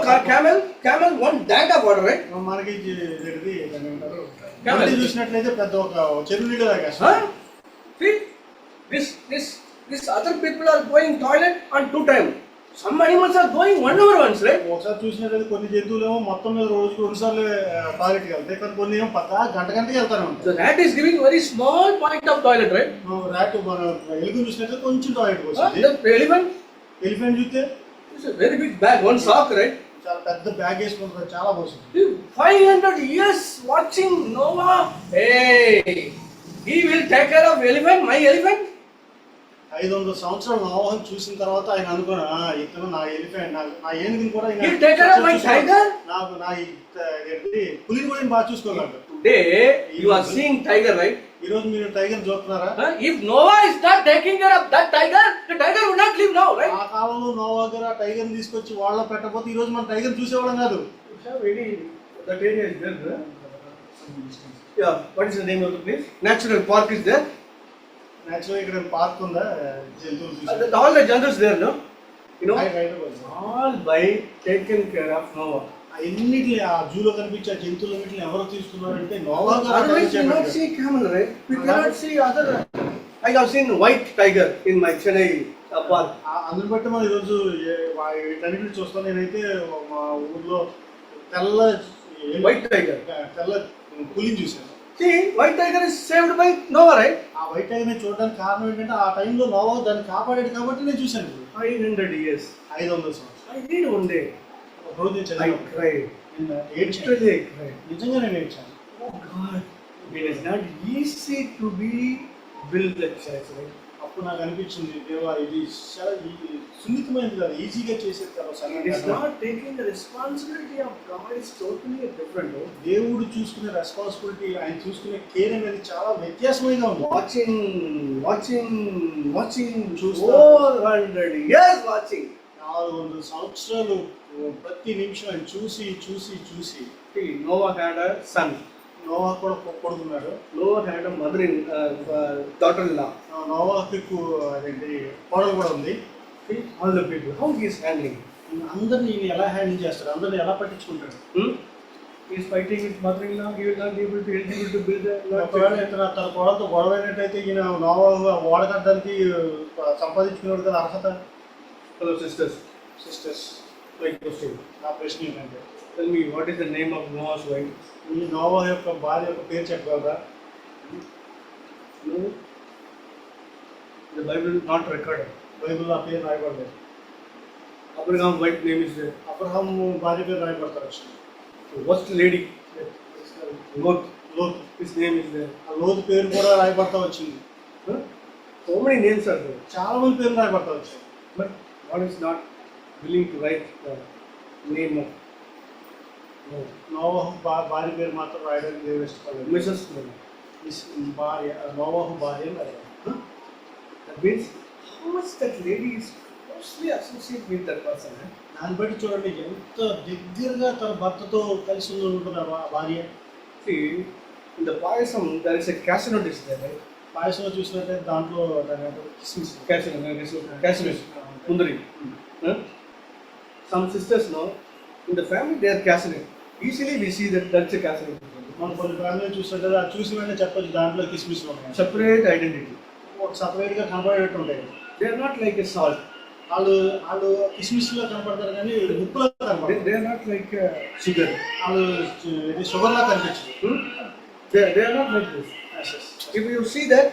S1: camel 1 tank of water, right?
S2: మనకి ఏమంటారు చూసినట్లయితే పెద్ద ఒక చెరువు నీళ్ళు తాగేస్తాం.
S1: See, this other people are going toilet on 2 times. Some animals are going 1 hour once, right?
S2: ఒకసారి చూసినట్లయితే కొన్ని జంతువులు ఏమో మొత్తం మీద రోజుకి 2 సార్లు టాయిలెట్కి వెళ్తాయి, కానీ కొన్ని ఏమో గంటకి వెళ్తానే ఉంటాయి.
S1: The rat is giving very small point of toilet, right?
S2: Rat మన ఎలుగు చూసినట్లయితే కొంచెం టాయిలెట్కి వస్తుంది.
S1: The
S2: ఎలిఫెంట్ చూస్తే
S1: it's a very big bag, 1 sock, right?
S2: చాలా పెద్ద బ్యాగ్ వేసుకుంటారు, చాలా పోతుంది.
S1: 500 years watching Noah. Hey, he will take care of elephant, my elephant.
S2: 500 సంవత్సరాలు నోవాహుని చూసిన తర్వాత ఆయన అనుకున్నా ఇతను నా ఎలిఫెంట్ నా ఏనుగుని కూడా నాకు నా పులిని కూడా బాగా చూసుకోగలడు.
S1: Today you are seeing tiger, right?
S2: ఈ రోజు మీరు టైగర్ చూస్తున్నారా?
S1: If Noah is not taking care of that tiger, the tiger would not live now, right?
S2: ఆ కాలంలో నోవా గారు ఆ టైగర్ తీసుకొచ్చి వాళ్ళ పెట్టకపోతే ఈ రోజు మన టైగర్ చూసేవాళ్ళం కాదు.
S1: That area is there. Yeah, what is the name of the place? Natural park is there.
S2: Naturally ఇక్కడ పార్క్ ఉందా జంతువులు చూసే?
S1: All the jungles there, no? You know,
S2: all
S1: by taken care of Noah.
S2: అన్నిటిని ఆ జూలో కనిపించే జంతువులన్నిటిని ఎవరు తీసుకున్నారంటే నోవా గారు.
S1: Otherwise we cannot see camel, right? We cannot see other. I have seen white tiger in my Chennai park.
S2: అందుని బట్టి మనం ఈరోజు వీటన్నిటిని చూస్తాను. నేనైతే మా ఊర్లో తెల్ల
S1: white tiger,
S2: తెల్ల పులిని చూశాను.
S1: See, white tiger is saved by Noah, right?
S2: ఆ వైట్ చూడడానికి కారణం ఏంటంటే ఆ టైంలో నోవా దాన్ని కాపాడాడు కాబట్టి నేను చూశాను ఇప్పుడు.
S1: 500 years.
S2: 500 సంవత్సరాలు.
S1: I read one day.
S2: ఒక రోజు నేను
S1: I
S2: చదివాను.
S1: cried.
S2: ఏడ్చాను.
S1: Literally I cried.
S2: నిజంగా నేను ఏడ్చాను.
S1: Oh God, it is not easy to build the church, right?
S2: అప్పుడు నాకు అనిపించింది, దేవా ఇది చాలా సున్నితమైనది కాదు, ఈజీగా చేసేది కాదు.
S1: It is not taking the responsibility of God is totally different. Oh.
S2: దేవుడు చూసుకునే రెస్పాన్సిబిలిటీ, ఆయన చూసుకునే కేర్ అనేది చాలా వ్యత్యాసమైనగా ఉంది.
S1: Watching,
S2: చూస్తా.
S1: 400 years watching.
S2: 400 సంవత్సరాలు ప్రతి నిమిషం ఆయన చూసి
S1: See, Noah had a son.
S2: Noah కూడా కొడుకున్నాడు.
S1: Noah had a daughter-in-law.
S2: నోవాకి అదేంటి కోడలు కూడా ఉంది.
S1: See, all the people, how he is handling.
S2: అందరిని ఈయన ఎలా హ్యాండిల్ చేస్తాడు, అందరిని ఎలా పట్టించుకుంటాడు.
S1: He is fighting with mother-in-law. He will not be able to build
S2: ఒకవేళ
S1: a
S2: ఇతను తన కోడలతో గొడవ అయినట్టయితే ఈయన నోవా ఓడగట్టడానికి సంపాదించుకున్నాడు కదా అర్హత.
S1: Hello sisters, like question.
S2: నా ప్రశ్న ఏంటంటే,
S1: Tell me, what is the name of Noah's wife?
S2: ఈ నోవా యొక్క భార్య యొక్క పేరు చెప్పగలరా?
S1: No. The Bible is not recorded.
S2: బైబిల్లో ఆ పేరు రాయబడలేదు.
S1: Abraham's wife name is there.
S2: Abraham భార్య పేరు రాయబడతారు.
S1: First lady, Lot.
S2: లోతు,
S1: His name is there.
S2: ఆ లోతు పేరు కూడా రాయబడతా వచ్చింది.
S1: Huh? So many names are there.
S2: చాలా మంది పేర్లు రాయబడతా వచ్చాయి.
S1: But God is not willing to write the name of
S2: నోవాహు భార్య పేరు మాత్రం రాయడానికి దేవుడు ఇష్టపడలేదు.
S1: Mrs. Noah.
S2: భార్య నోవాహు భార్య రాయాలి.
S1: That means how much that lady is closely associated with that person.
S2: దాన్ని బట్టి చూడండి ఎంత దగ్గరగా తన భర్తతో కలిసి ఉంటుంది ఆ భార్య.
S1: See, in the payasam there is a cashew nut is there, right?
S2: పాయసంలో చూసినట్టయితే దాంట్లో కిస్మిస్,
S1: Cashew nut, mundari. Some sisters know, in the family they are cashew nut. Easily we see that that's a cashew nut.
S2: మనం కొన్ని family చూసినట్టు అది చూసి వెంటనే చెప్పచ్చు దాంట్లో కిస్మిస్ ఉన్నాయి.
S1: Separate identity.
S2: ఒక సపరేట్గా కనపడేటట్టు ఉంటాయి.
S1: They are not like a salt.
S2: వాళ్ళు కిస్మిస్లో కనపడతారు కానీ ఉప్పులో కనపడతారు.
S1: They are not like sugar.
S2: వాళ్ళు ఇది షుగర్లా కనిపించదు.
S1: They are not like this. If you see that,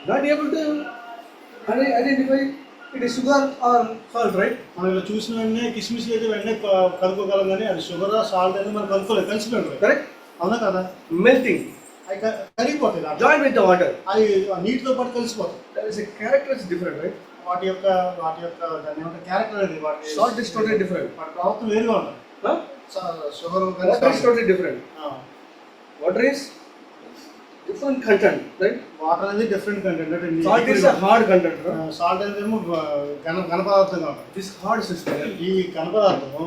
S1: not able to identify it is sugar or salt, right?
S2: మనం ఇలా చూసిన వెంటనే కిస్మిస్లు అయితే వెంటనే కనుక్కోగలం కానీ అది షుగర్ సాల్ట్ అనేది మనం కనుక్కోలేదు, కలిసిపోయింది.
S1: Correct?
S2: అవునా కదా?
S1: Melting.
S2: అవి కరిగిపోతాయి,
S1: Join with the water.
S2: అవి నీటితో పాటు కలిసిపోతాయి.
S1: There is a character is different, right?
S2: వాటి యొక్క దాని ఏమంటే క్యారెక్టర్ అనేది వాటి
S1: Salt is totally different.
S2: వాటి ప్రవర్తన వేరుగా ఉంటుంది.
S1: Huh?
S2: Sugar
S1: Water is totally different. Water is different content, right?
S2: Water అనేది డిఫరెంట్ కంటెంట్ అంటే
S1: Salt is a hard content, right?
S2: Salt అనేది ఏమో ఘన పదార్థంగా ఉంటుంది.
S1: This hard system
S2: ఈ ఘన పదార్థము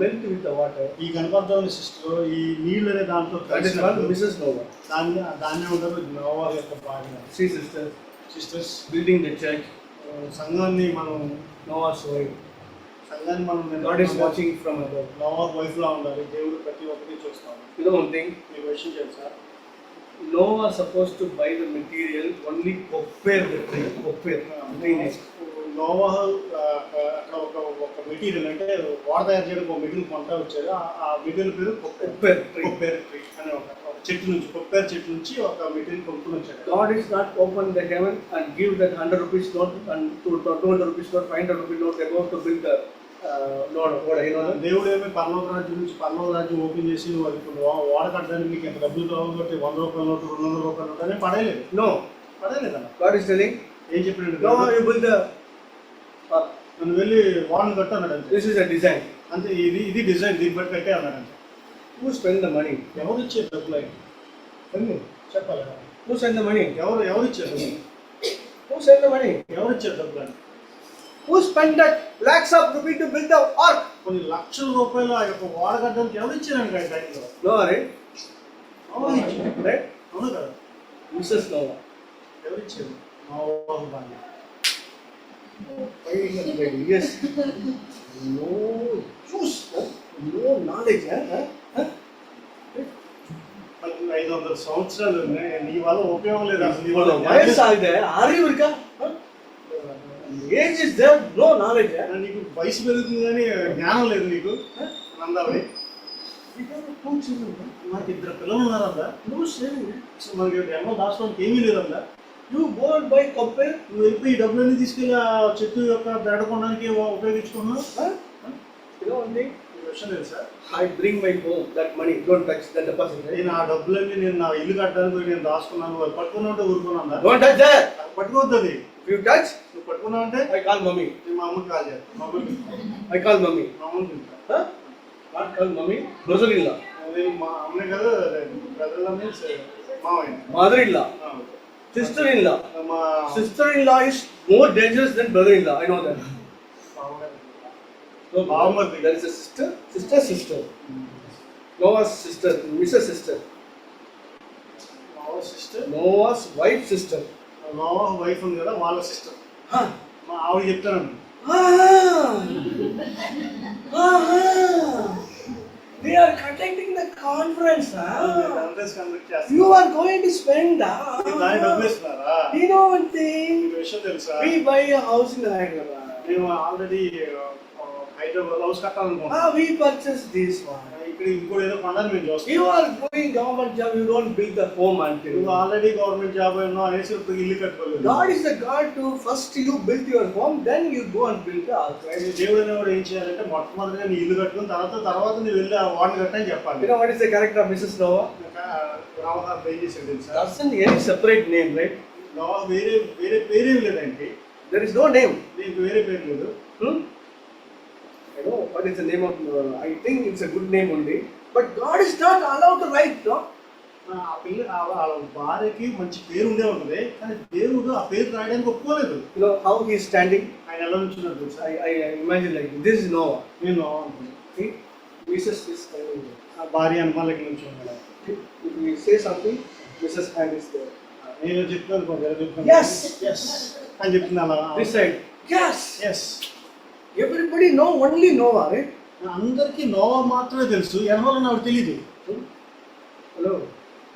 S1: melt with the water.
S2: ఈ ఘన పదార్థం సిస్టర్ ఈ నీళ్ళు అనే దాంట్లో
S1: That is called Mrs. Noah.
S2: దాన్ని ఉంటారు నోవా యొక్క భార్య.
S1: See sisters,
S2: sisters
S1: building the church,
S2: సంఘాన్ని మనం
S1: Noah's wife.
S2: సంఘాన్ని మనం
S1: God is watching from above.
S2: Noah wife లా ఉండాలి. దేవుడు ప్రతి ఒక్కటి చూస్తాడు.
S1: You know one thing?
S2: మీకు విషయం తెలుసా?
S1: Noah supposed to buy the material only copper the tree. Copper.
S2: Noah అక్కడ ఒక మెటీరియల్ అంటే వాటర్ తయారు చేయడానికి ఒక మెటీరియల్ కొంటా వచ్చారు. ఆ మెటీరియల్ పేరు
S1: Copper tree.
S2: కొబ్బరి ట్రీ అనే ఒక చెట్టు నుంచి కొబ్బరి చెట్టు నుంచి ఒక మెటీరియల్ కొనుక్కుని వచ్చాడు.
S1: God is not open the heaven and give that 100 rupees note and 200 rupees note, 500 rupees note. They go to build the Lord.
S2: దేవుడు ఏమి పరలోక రాజ్యం నుంచి పరలోక రాజ్యం ఓపెన్ చేసి నువ్వు అది వాడ కట్టడానికి మీకు ఎంత డబ్బులు కావాలి కాబట్టి 100 రూపాయల నోటు 200 రూపాయల నోటు అనేది పడేయలేదు.
S1: No.
S2: పడేలేదా?
S1: God is telling,
S2: ఏం చెప్పినాడు?
S1: no, you build the
S2: నన్ను వెళ్ళి వాడిని కట్టు అన్నాడు. అంతే.
S1: This is a design.
S2: అంతే, ఇది డిజైన్, దీన్ని బట్టి కట్టే అన్నాడు. అంతే.
S1: Who spend the money?
S2: ఎవరు ఇచ్చారు డబ్బులు? చెప్పాలి.
S1: Who send the money?
S2: ఎవరు ఇచ్చారు?
S1: Who send the money?
S2: ఎవరు ఇచ్చారు డబ్బులు?
S1: Who spent that lakhs of rupees to build the ark?
S2: కొన్ని లక్షల రూపాయలు ఆ యొక్క వాడ కట్టడానికి ఎవరు ఇచ్చారండి ఆ టైంలో?
S1: No, right?
S2: ఎవరు ఇచ్చారు?
S1: Right?
S2: అవును కదా?
S1: Mrs. Noah.
S2: ఎవరు ఇచ్చారు? నోవాహు భార్య.
S1: 500 years. No juice. No knowledge.
S2: 500 సంవత్సరాలు నీ వల్ల ఉపయోగం లేదు అసలు. నీ వల్ల
S1: వయసాಗಿದೆ அறிவு இருக்கா? Age is there, no knowledge.
S2: నీకు వయసు పెరుగుతుంది కానీ జ్ఞానం లేదు నీకు. నందావి
S1: We have 2 children.
S2: నాకు 2 పిల్లలు ఉన్నారన్నా.
S1: No saving.
S2: అసలు మనకి ఎంతో దాచుకోవడానికి ఏమీ లేదన్నా.
S1: You go and buy copper.
S2: నువ్వు వెళ్ళిపోయి ఈ డబ్బులన్నీ తీసుకెళ్ళి ఆ చెట్టు యొక్క బేడ కొనడానికి ఉపయోగించుకున్నావు.
S1: Huh? You know one thing?
S2: ఈ విషయం తెలుసా?
S1: I bring my home that money. Don't touch that deposit. Right?
S2: నేను ఆ డబ్బులన్నీ నేను నా ఇల్లు కట్టడానికి నేను దాచుకున్నాను. అది పట్టుకున్నావు ఊరుకున్నా.
S1: Don't touch that.
S2: పట్టుకోవద్దు అది.
S1: If you touch,
S2: నువ్వు పట్టుకున్నావు అంటే
S1: I call mommy.
S2: నేను మా అమ్మకి కాల్ చేస్తాను. మా అమ్మకి
S1: I call mommy.
S2: మా అమ్మకి తింటా.
S1: Huh? Not call mommy. Brother-in-law.
S2: నేను మా అమ్మనే కదా బ్రదర్లా మీన్స్ మావయ్య.
S1: Mother-in-law. Sister-in-law.
S2: మా
S1: Sister-in-law is more dangerous than brother-in-law. I know that. So,
S2: బావమరిది.
S1: there is a sister. Noah's sister, Mrs. Sister.
S2: మావ సిస్టర్,
S1: Noah's wife sister.
S2: మావ వైఫ్ ఉంది కదా వాళ్ళ సిస్టర్.
S1: Huh?
S2: మా ఆవిడ చెప్తానండి.
S1: They are conducting the conference.
S2: Conference conduct చేస్తాను.
S1: You are going to spend.
S2: దాని డబ్బులు ఇస్తున్నారా?
S1: You know one thing?
S2: ఈ విషయం తెలుసా?
S1: We buy a house in Hyderabad.
S2: మేము ఆల్రెడీ హైదరాబాద్ హౌస్ కట్టాలనుకుంటున్నాం.
S1: We purchased this one.
S2: ఇక్కడ ఇంకోటి ఏదో కొనాలి మేము చూస్తాం.
S1: You are doing government job. You don't build the home until.
S2: నువ్వు ఆల్రెడీ గవర్నమెంట్ జాబ్ ఉన్నావు అనేసి ఇప్పుడు ఇల్లు కట్టుకోలేదు.
S1: God is the God to first you build your home, then you go and build the house. Right?
S2: దేవుడు అనేవాడు ఏం చేయాలంటే మొట్టమొదటిగా నీ ఇల్లు కట్టుకుని తర్వాత నువ్వు వెళ్ళి ఆ వాడిని కట్టని చెప్పాలి.
S1: You know what is the character of Mrs. Noah?
S2: Ravana ఏం చేశాడు తెలుసా?
S1: Doesn't any separate name, right?
S2: Noah వేరే పేరేం లేదండి.
S1: There is no name.
S2: నీకు వేరే పేరు లేదు.
S1: I know what is the name of. I think it's a good name only. But God is not allowed to write, no?
S2: ఆ పిల్ల వాళ్ళ భార్యకి మంచి పేరు ఉండే ఉంటుంది, కానీ దేవుడు ఆ పేరు రాయడానికి ఒప్పుకోలేదు.
S1: You know how he is standing?
S2: ఆయన ఎలా నుంచున్నాడు తెలుసా?
S1: I imagine like this is Noah.
S2: నేను నోవా అనుకున్నాను.
S1: See, Mrs. is standing there.
S2: ఆ భార్య అనుమాలకి నుంచున్నాడు.
S1: If we say something, Mrs. hand is there.
S2: నేను చెప్తాను
S1: Yes.
S2: ఎస్ అని చెప్తుంది అలా.
S1: This side. Yes.
S2: Yes.
S1: Everybody know only Noah, right?
S2: అందరికీ నోవా మాత్రమే తెలుసు, ఎనమాల నాకు తెలియదు.
S1: Hello.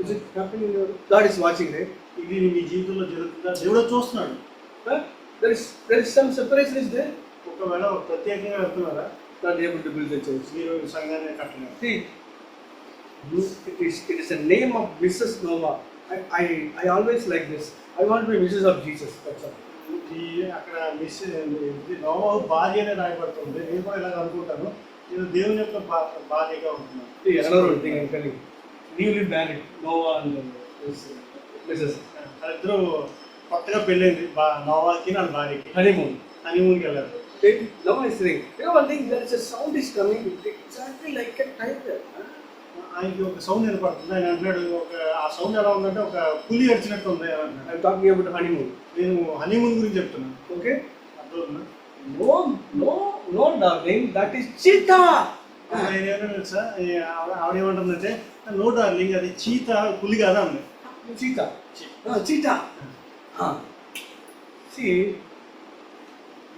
S1: Is it happening in your? God is watching, right?
S2: ఇది మీ జీవితంలో జరుగుతుందా? దేవుడు చూస్తున్నాడు.
S1: Huh? There is some separation is there.
S2: ఒకవేళ ప్రత్యేకంగా వెళ్తున్నారా?
S1: Not able to build the church.
S2: మీరు సంఘాన్ని కట్టలేదు.
S1: See, it is a name of Mrs. Noah. I always like this. I want to be Mrs. of Jesus. That's all.
S2: అక్కడ miss Noah భార్య అనే రాయబడుతుంది. నేను కూడా ఇలాగ అనుకుంటాను, నేను దేవుని యొక్క భార్యగా ఉంటున్నాను.
S1: See, another one thing I'm telling you. Newly married Noah and Mrs.
S2: వాళ్ళిద్దరూ కొత్తగా పెళ్ళైంది, నోవాకి నా భార్యకి.
S1: honeymoon.
S2: హనీమూన్కి వెళ్ళారు.
S1: Okay? Noah is saying, you know one thing, there is a sound is coming exactly like a tiger.
S2: ఆయనకి ఒక sound వినపడుతుంది. ఆయన అంటున్నాడు, ఆ సౌండ్ ఎలా ఉందంటే ఒక పులి అరిచినట్టు ఉంది అని అంటున్నాడు.
S1: I'm talking about honeymoon.
S2: నేను హనీమూన్ గురించి చెప్తున్నాను.
S1: Okay?
S2: అర్థమవుతుందా?
S1: No, darling, that is cheetah.
S2: ఆయన ఏమన్నా తెలుసా, ఆవిడేమంటుందంటే, నో డార్లింగ్ అది చీత, పులి కాదా అంది.
S1: Cheetah. Cheetah. See,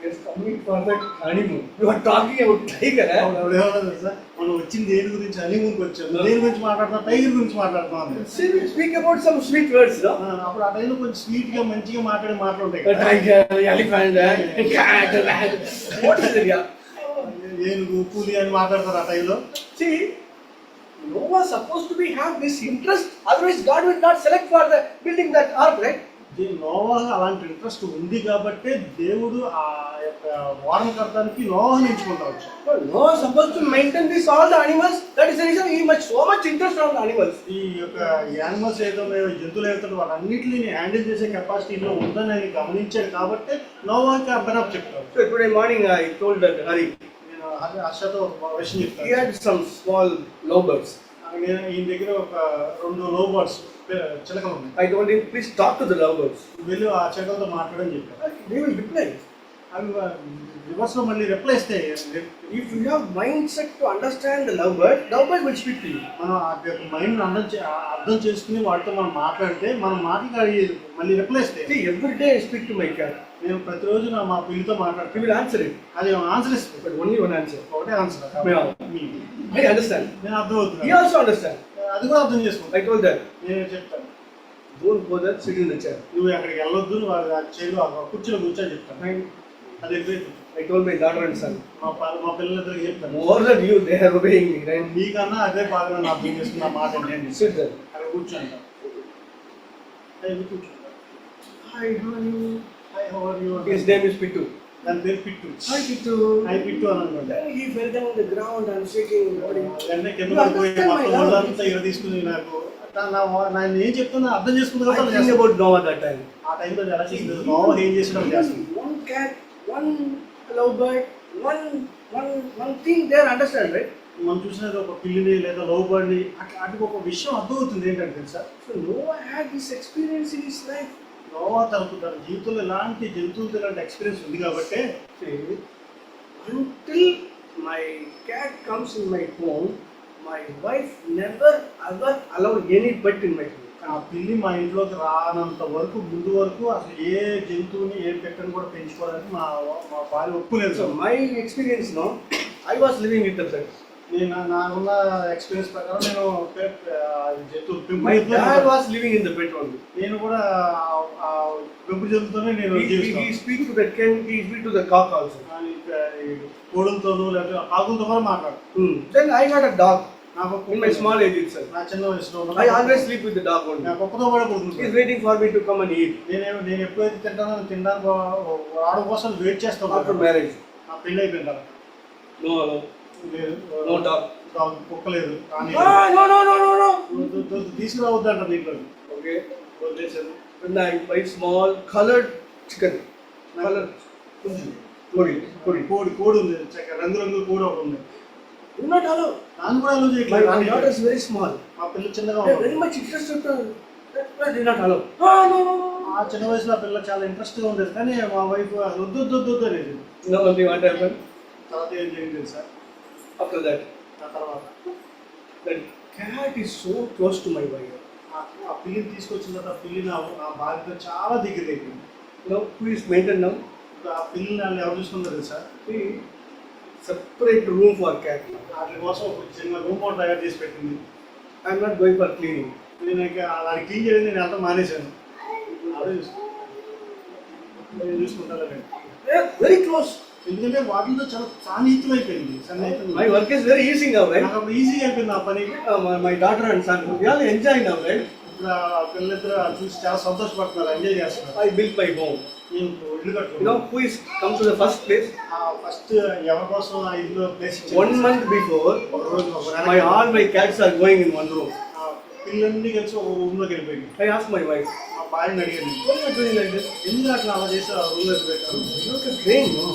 S1: we are coming for that honeymoon. You are talking about tiger, eh?
S2: ఆవిడేమన్నా తెలుసా, మనం వచ్చింది దేని గురించి, హనీమూన్కి వచ్చాము, దేని గురించి మాట్లాడుతున్నాం, టైగర్ గురించి మాట్లాడుతున్నాం అంది.
S1: See, we speak about some sweet words, no?
S2: అప్పుడు ఆ టైంలో కొంచెం స్వీట్ గా మంచిగా మాట్లాడే మాటలు ఉంటాయి కదా.
S1: Tiger, elephant, cat, rat. What is it, yeah?
S2: ఏనుగు, పులి అని మాట్లాడతారు ఆ టైంలో.
S1: See, Noah supposed to be have this interest. Otherwise, God will not select for the building that ark, right?
S2: నోవాహు అలాంటి ఇంట్రెస్ట్ ఉంది కాబట్టి దేవుడు ఆ యొక్క వారం కట్టడానికి నోవాహుని ఎంచుకుంటావచ్చు.
S1: But Noah supposed to maintain this all the animals. That is the reason he much so much interest on the animals.
S2: ఈ యొక్క యానిమల్స్ ఏదో జంతువులు ఏదో వాటన్నిటిని హ్యాండిల్ చేసే కెపాసిటీలో ఉందని ఆయన గమనించాడు కాబట్టి నోవాహుకి అర్థం చెప్తాడు.
S1: So today morning I told that Hari.
S2: నేను హర్షతో ఒక విషయం చెప్తాను.
S1: He had some small lovebirds.
S2: నేను ఈయన దగ్గర ఒక 2 లవ్ బర్డ్స్ చిలకలు ఉన్నాయి.
S1: I told him, please talk to the lovebirds.
S2: వెళ్ళి ఆ చిలకలతో మాట్లాడని చెప్పాను.
S1: They will reply.
S2: అవి రివర్స్ లో మళ్ళీ రిప్లై ఇస్తే,
S1: If you have mindset to understand the lovebird will speak to you.
S2: మనం ఆ యొక్క మైండ్ అర్థం చేసుకుని వాటితో మనం మాట్లాడితే మనం మాట్లాడి మళ్ళీ రిప్లై ఇస్తే.
S1: See, every day I speak to my cat.
S2: నేను ప్రతిరోజు మా పిల్లితో
S1: He
S2: మాట్లాడుతూ
S1: will answer it.
S2: అది ఆన్సర్ ఇస్తుంది,
S1: But only one answer.
S2: ఒకటే ఆన్సర్.
S1: I understand.
S2: నేను అర్థం
S1: He
S2: అవుతుంది,
S1: also understand.
S2: అది కూడా అర్థం చేసుకుంటా.
S1: I told that.
S2: నేను చెప్తాను,
S1: Don't go there, sit in the chair.
S2: నువ్వు అక్కడికి వెళ్ళొద్దు, నువ్వు ఆ చైర్లో ఆ కుర్చీలో కూర్చొని చెప్తాను. అదే faith.
S1: I told my daughter and son,
S2: మా పిల్లలిద్దరికి చెప్తాను,
S1: more than you, they are obeying me, right?
S2: నీకన్నా అదే బాగా నా అర్థం చేసుకున్న మాట ఏంటండి.
S1: Sit there.
S2: అక్కడ కూర్చుంటా, కూర్చుంటా.
S1: Hi, how are you?
S2: Hi, how are you?
S1: His name is Pittu.
S2: దాని పేరు పిట్టు.
S1: Hi, Pittu.
S2: హాయ్ పిట్టు అని అనుకుంటా.
S1: Then he fell down on the ground and shaking.
S2: వెంటనే కింద పడిపోయి మొత్తం ఒళ్ళంతా ఇర తీసుకుని నాకు నేను ఏం చెప్తున్నా అర్థం చేసుకుంది
S1: I think about Noah that time.
S2: ఆ టైంలో ఎలా చేసింది, నోవా ఏం చేసినా చేస్తుంది.
S1: One cat, one lovebird, one thing they understand, right?
S2: మనం చూసినది ఒక పిల్లిని లేదా లవ్ బర్డ్ని అటు ఒక విషయం అర్థమవుతుంది ఏంటంటే తెలుసా,
S1: So Noah had this experience in his life.
S2: Noah తన జీవితంలో ఎలాంటి జంతువులతో ఇలాంటి ఎక్స్పీరియన్స్ ఉంది కాబట్టి,
S1: Until my cat comes in my home, my wife never ever allowed any pet in my home.
S2: ఆ పిల్లి మా ఇంట్లోకి రానంత వరకు ముందు వరకు అసలు ఏ జంతువుని ఏ పెట్టని కూడా పెంచుకోవడానికి మా భార్య ఒప్పులేదు.
S1: So my experience now, I was living with the pet.
S2: నేను నాకున్న ఎక్స్పీరియన్స్ ప్రకారం నేను జంతువులు
S1: My dad
S2: పెంపుడు,
S1: was living in the pet only.
S2: నేను కూడా ఆ పెంపుడు జంతువుతోనే నేను
S1: He
S2: జీవిస్తాను.
S1: speak to the cat, he speak to the cock also.
S2: కోడులతోనూ లేకపోతే ఆకులతో కూడా మాట్లాడు.
S1: Then I got a dog
S2: నాకు
S1: in my small age itself.
S2: నా చిన్న వయసులో
S1: I always sleep with the dog only.
S2: నాకు ఒక్కతో కూడా
S1: He is
S2: పడుతుంది.
S1: waiting for me to come and eat
S2: నేను ఎప్పుడైతే తినడానికి రావడం కోసం వెయిట్ చేస్తాను.
S1: after marriage.
S2: నా పెళ్ళి అయిపోయిన తర్వాత
S1: No dog.
S2: కుక్కలేదు కానీ
S1: No.
S2: తీసుకురావద్దంట దీంట్లో.
S1: Okay.
S2: వదిలేశాను.
S1: When I buy small colored chicken, colored kori.
S2: కోడి ఉంది, రంగురంగుల కోడి ఒకటి ఉంది.
S1: Do not allow.
S2: దాన్ని కూడా అలో
S1: My
S2: చేయట్లేదు.
S1: daughter is very small.
S2: మా పిల్ల చిన్నగా
S1: They are
S2: ఉంది.
S1: very much interested to that did not allow. No.
S2: ఆ చిన్న వయసులో ఆ పిల్ల చాలా ఇంట్రెస్ట్గా ఉండేది, కానీ మా వైఫ్ వద్దు అనేది.
S1: No, only what happened
S2: తర్వాత ఏం జరిగింది సార్,
S1: after that?
S2: ఆ తర్వాత
S1: That cat is so close to my wife.
S2: ఆ పిల్లిని తీసుకొచ్చిన తర్వాత ఆ పిల్లి నా భార్యతో చాలా దగ్గర అయిపోయింది.
S1: You know who is maintained now?
S2: ఇప్పుడు ఆ పిల్లిని వాళ్ళు ఎవరు చూసుకున్నారు sir,
S1: We separate room for cat.
S2: వాటి కోసం ఒక చిన్న రూమ్ కూడా తయారు చేసి పెట్టింది.
S1: I am not going for cleaning.
S2: నేను ఇంకా దాన్ని క్లీన్ చేయడం నేను అంతా మానేశాను. అదే చూసుకుంటాను.
S1: They are very close.
S2: ఎందుకంటే వాటితో చాలా సాన్నిహిత్యం అయిపోయింది.
S1: My work is very easy now, right?
S2: నాకు అప్పుడు ఈజీగా అయిపోయింది ఆ పని.
S1: My daughter and son, we all enjoy now, right?
S2: ఇప్పుడు ఆ పిల్లలిద్దరూ చూసి చాలా సంతోషపడుతున్నారు, ఎంజాయ్ చేస్తున్నారు.
S1: I built my home.
S2: నేను ఇల్లు
S1: You
S2: కట్టుకున్నాను.
S1: know who is come to the first place?
S2: First ఎవరి కోసం ఆ ఇల్లు ప్లేస్
S1: 1 month before,
S2: ఒక రోజు ఒక నెల
S1: all my cats are going in one room.
S2: పిల్లలన్నీ కలిసి ఒక రూమ్ లోకి వెళ్ళిపోయింది.
S1: I asked my wife,
S2: మా భార్యని అడిగాను,
S1: why are you doing like this?
S2: ఎందుకు అట్లా అలా చేసి ఆ రూమ్ లోకి పెట్టాను.
S1: You have to train, no?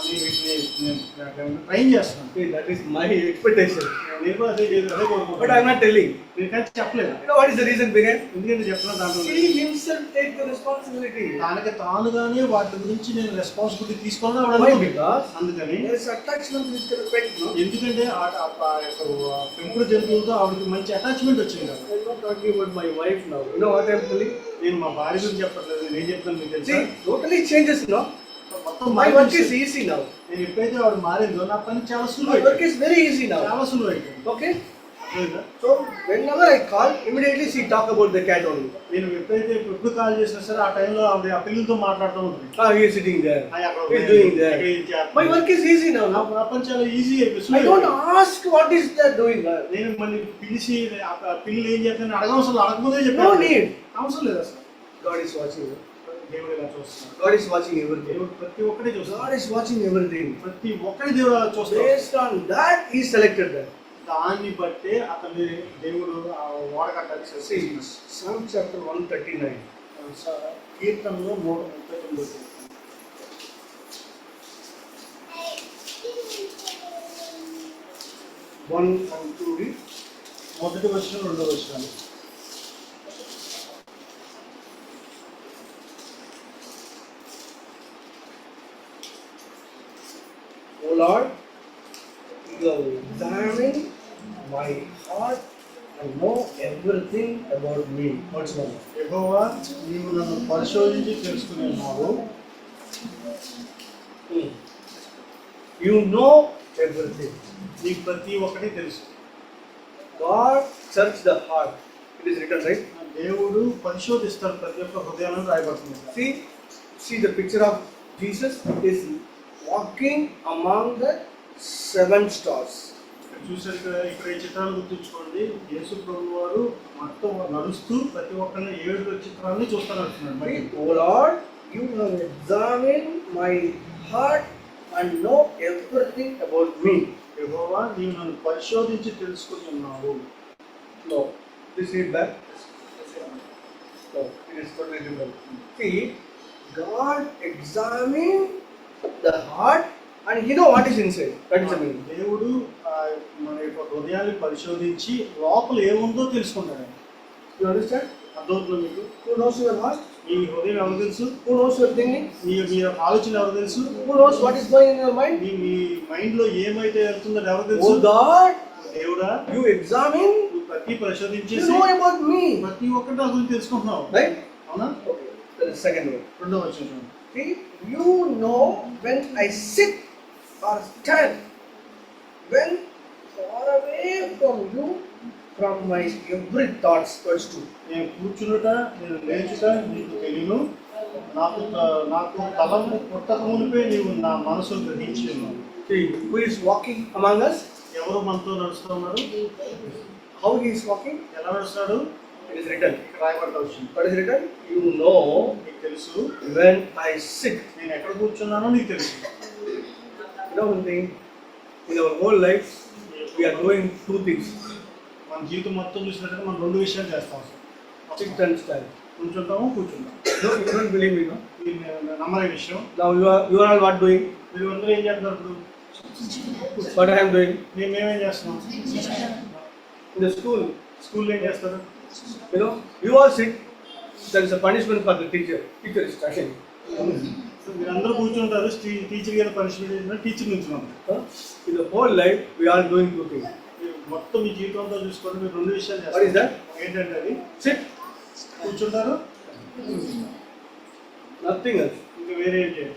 S2: నేను ట్రైన్ చేస్తున్నాను.
S1: Okay, that is my expectation.
S2: నేను కూడా అదే
S1: But I am
S2: కోరుకుంటున్నాను.
S1: not telling.
S2: నేను కానీ చెప్పలేదు.
S1: You know what is the reason behind?
S2: ఎందుకంటే చెప్తున్నా దాంట్లో
S1: He himself take the responsibility.
S2: దానికి తానుగానే వాటి గురించి నేను రెస్పాన్సిబిలిటీ తీసుకోవాలని ఆవిడ
S1: Why?
S2: అనుకుంది.
S1: Because
S2: అందుకని
S1: there is attachment with the pet, no?
S2: ఎందుకంటే ఆ పెంపుడు జంతువులతో ఆవిడకి మంచి అటాచ్మెంట్ వచ్చింది కదా.
S1: I am not talking about my wife now. You know what I am telling?
S2: నేను మా భార్య గురించి చెప్పట్లేదు, నేను ఏం చెప్తాను మీకు తెలుసా,
S1: See, totally changes, no?
S2: మొత్తం
S1: My work is easy now.
S2: నేను ఎప్పుడైతే ఆవిడ మారిందో నా పని చాలా సులువు
S1: My work
S2: అయిపోయింది.
S1: is very easy now.
S2: చాలా సులువు అయిపోయింది.
S1: Okay?
S2: అర్థమైందా?
S1: So whenever I call, immediately she talk about the cat only.
S2: నేను ఎప్పుడైతే ఎప్పుడు కాల్ చేసినా సరే ఆ టైంలో ఆవిడ ఆ పిల్లలతో మాట్లాడుతూ ఉంటుంది.
S1: He is sitting there.
S2: అక్కడ
S1: He is doing that.
S2: ఇక్కడ ఇది చేస్తుంది.
S1: My work is easy now.
S2: నా పని చాలా ఈజీ అయిపోయింది.
S1: I don't ask what is that doing.
S2: నేను మళ్ళీ పిలిచి ఆ పిల్లలు ఏం చేస్తాను అడగవసరం, అడగముందే
S1: No
S2: చెప్పాను.
S1: need.
S2: అవసరం లేదు అసలు.
S1: God is watching.
S2: దేవుడు ఇలా చూస్తున్నాడు.
S1: God is watching everything.
S2: దేవుడు ప్రతి ఒక్కటి చూస్తాడు.
S1: God is watching everything.
S2: ప్రతి ఒక్కటి దేవుడు చూస్తాడు.
S1: Based on that, He selected that.
S2: దాన్ని బట్టే అతన్ని దేవుడు వాడకట్టాలి.
S1: See, Psalm chapter 139.
S2: కీర్తనలో 139.
S1: One and two read.
S2: మొదటి వచనం రెండో వచనాలు.
S1: O Lord, you have examined my heart and know everything about me. What's one?
S2: యెహోవా, నీవు నన్ను పరిశోధించి తెలుసుకుని ఉన్నావు.
S1: You know everything.
S2: నీకు ప్రతి ఒక్కటి తెలుసు.
S1: God search the heart. It is written, right?
S2: దేవుడు పరిశోధిస్తాడు ప్రతి ఒక్క హృదయాలను రాయబడుతుంది.
S1: See the picture of Jesus is walking among the 7 stars.
S2: చూసారు ఇక్కడ ఈ చిత్రాన్ని గుర్తుంచుకోండి. యేసు ప్రభు వారు మొత్తం నడుస్తూ ప్రతి ఒక్కరిని 7 చిత్రాన్ని చూస్తానంటున్నాడు. మరి
S1: O Lord, you have examined my heart and know everything about me.
S2: యెహోవా, నీవు నన్ను పరిశోధించి తెలుసుకుని ఉన్నావు.
S1: No, please read back. No, it is totally different. See, God examined the heart and he know what is inside. That is the meaning.
S2: దేవుడు మన యొక్క హృదయాన్ని పరిశోధించి లోపల ఏముందో తెలుసుకుంటాడు.
S1: You understand?
S2: అర్థమవుతుందా మీకు?
S1: Who knows your heart?
S2: మీ హృదయం ఎవరు తెలుసు?
S1: Who knows your thinking?
S2: మీ ఆలోచన ఎవరు తెలుసు?
S1: Who knows what is going in your mind?
S2: Me mind లో ఏమైతే వెళ్తుందో ఎవరు తెలుసు?
S1: Oh God,
S2: దేవుడా,
S1: you examine,
S2: ప్రతి
S1: you
S2: పరిశోధించేసి
S1: know about me.
S2: ప్రతి ఒక్కటి నా గురించి తెలుసుకుంటున్నావు.
S1: Right?
S2: అవునా?
S1: Okay. That is second word.
S2: రెండో వచనం చూడండి.
S1: See, you know when I sit or stand, when far away from you, from my every thoughts. Verse 2.
S2: నేను కూర్చునుట, నేను లేచుట నీకు తెలియను. నాకు తలంపు పుట్టక మునిపే నీవు నా మనసు గ్రహించి ఉన్నావు.
S1: See, who is walking among us?
S2: ఎవరు మనతో నడుస్తూ ఉన్నారు?
S1: How he is walking?
S2: ఎలా నడుస్తాడు?
S1: It is written.
S2: ఇక్కడ రాయబడ్డ వచ్చింది.
S1: What is written? You know
S2: నీకు తెలుసు
S1: when I sit.
S2: నేను ఎక్కడ కూర్చున్నానో నీకు తెలుసు.
S1: You know one thing, in our whole life, we are doing two things.
S2: మన జీవితం మొత్తం చూసినట్టు మనం 2 విషయాలు చేస్తాం.
S1: Sit and stand.
S2: కూర్చుంటాము, కూర్చుంటాం.
S1: No, you don't believe me, no?
S2: ఇది నమ్మలే విషయం.
S1: Now you are all what doing?
S2: మీరు అందరూ ఏం చేస్తున్నారు ఇప్పుడు?
S1: What I am doing?
S2: మేమేం చేస్తున్నాం?
S1: In the school,
S2: స్కూల్లో ఏం చేస్తారు?
S1: you know, you all sit. There is a punishment for the teacher. Teacher is starting.
S2: మీరు అందరూ కూర్చుంటారు. టీచర్ గారు పనిష్మెంట్ చేసిన teacher నుంచున్నాం.
S1: In the whole life, we are doing two things.
S2: మొత్తం మీ జీవితంతో చూసుకోండి, మీరు 2 విషయాలు
S1: What is
S2: చేస్తారు.
S1: that?
S2: ఏంటంటే అది
S1: Sit.
S2: కూర్చుంటారు,
S1: Nothing else.
S2: ఇంకా వేరే ఏం చేయాలి.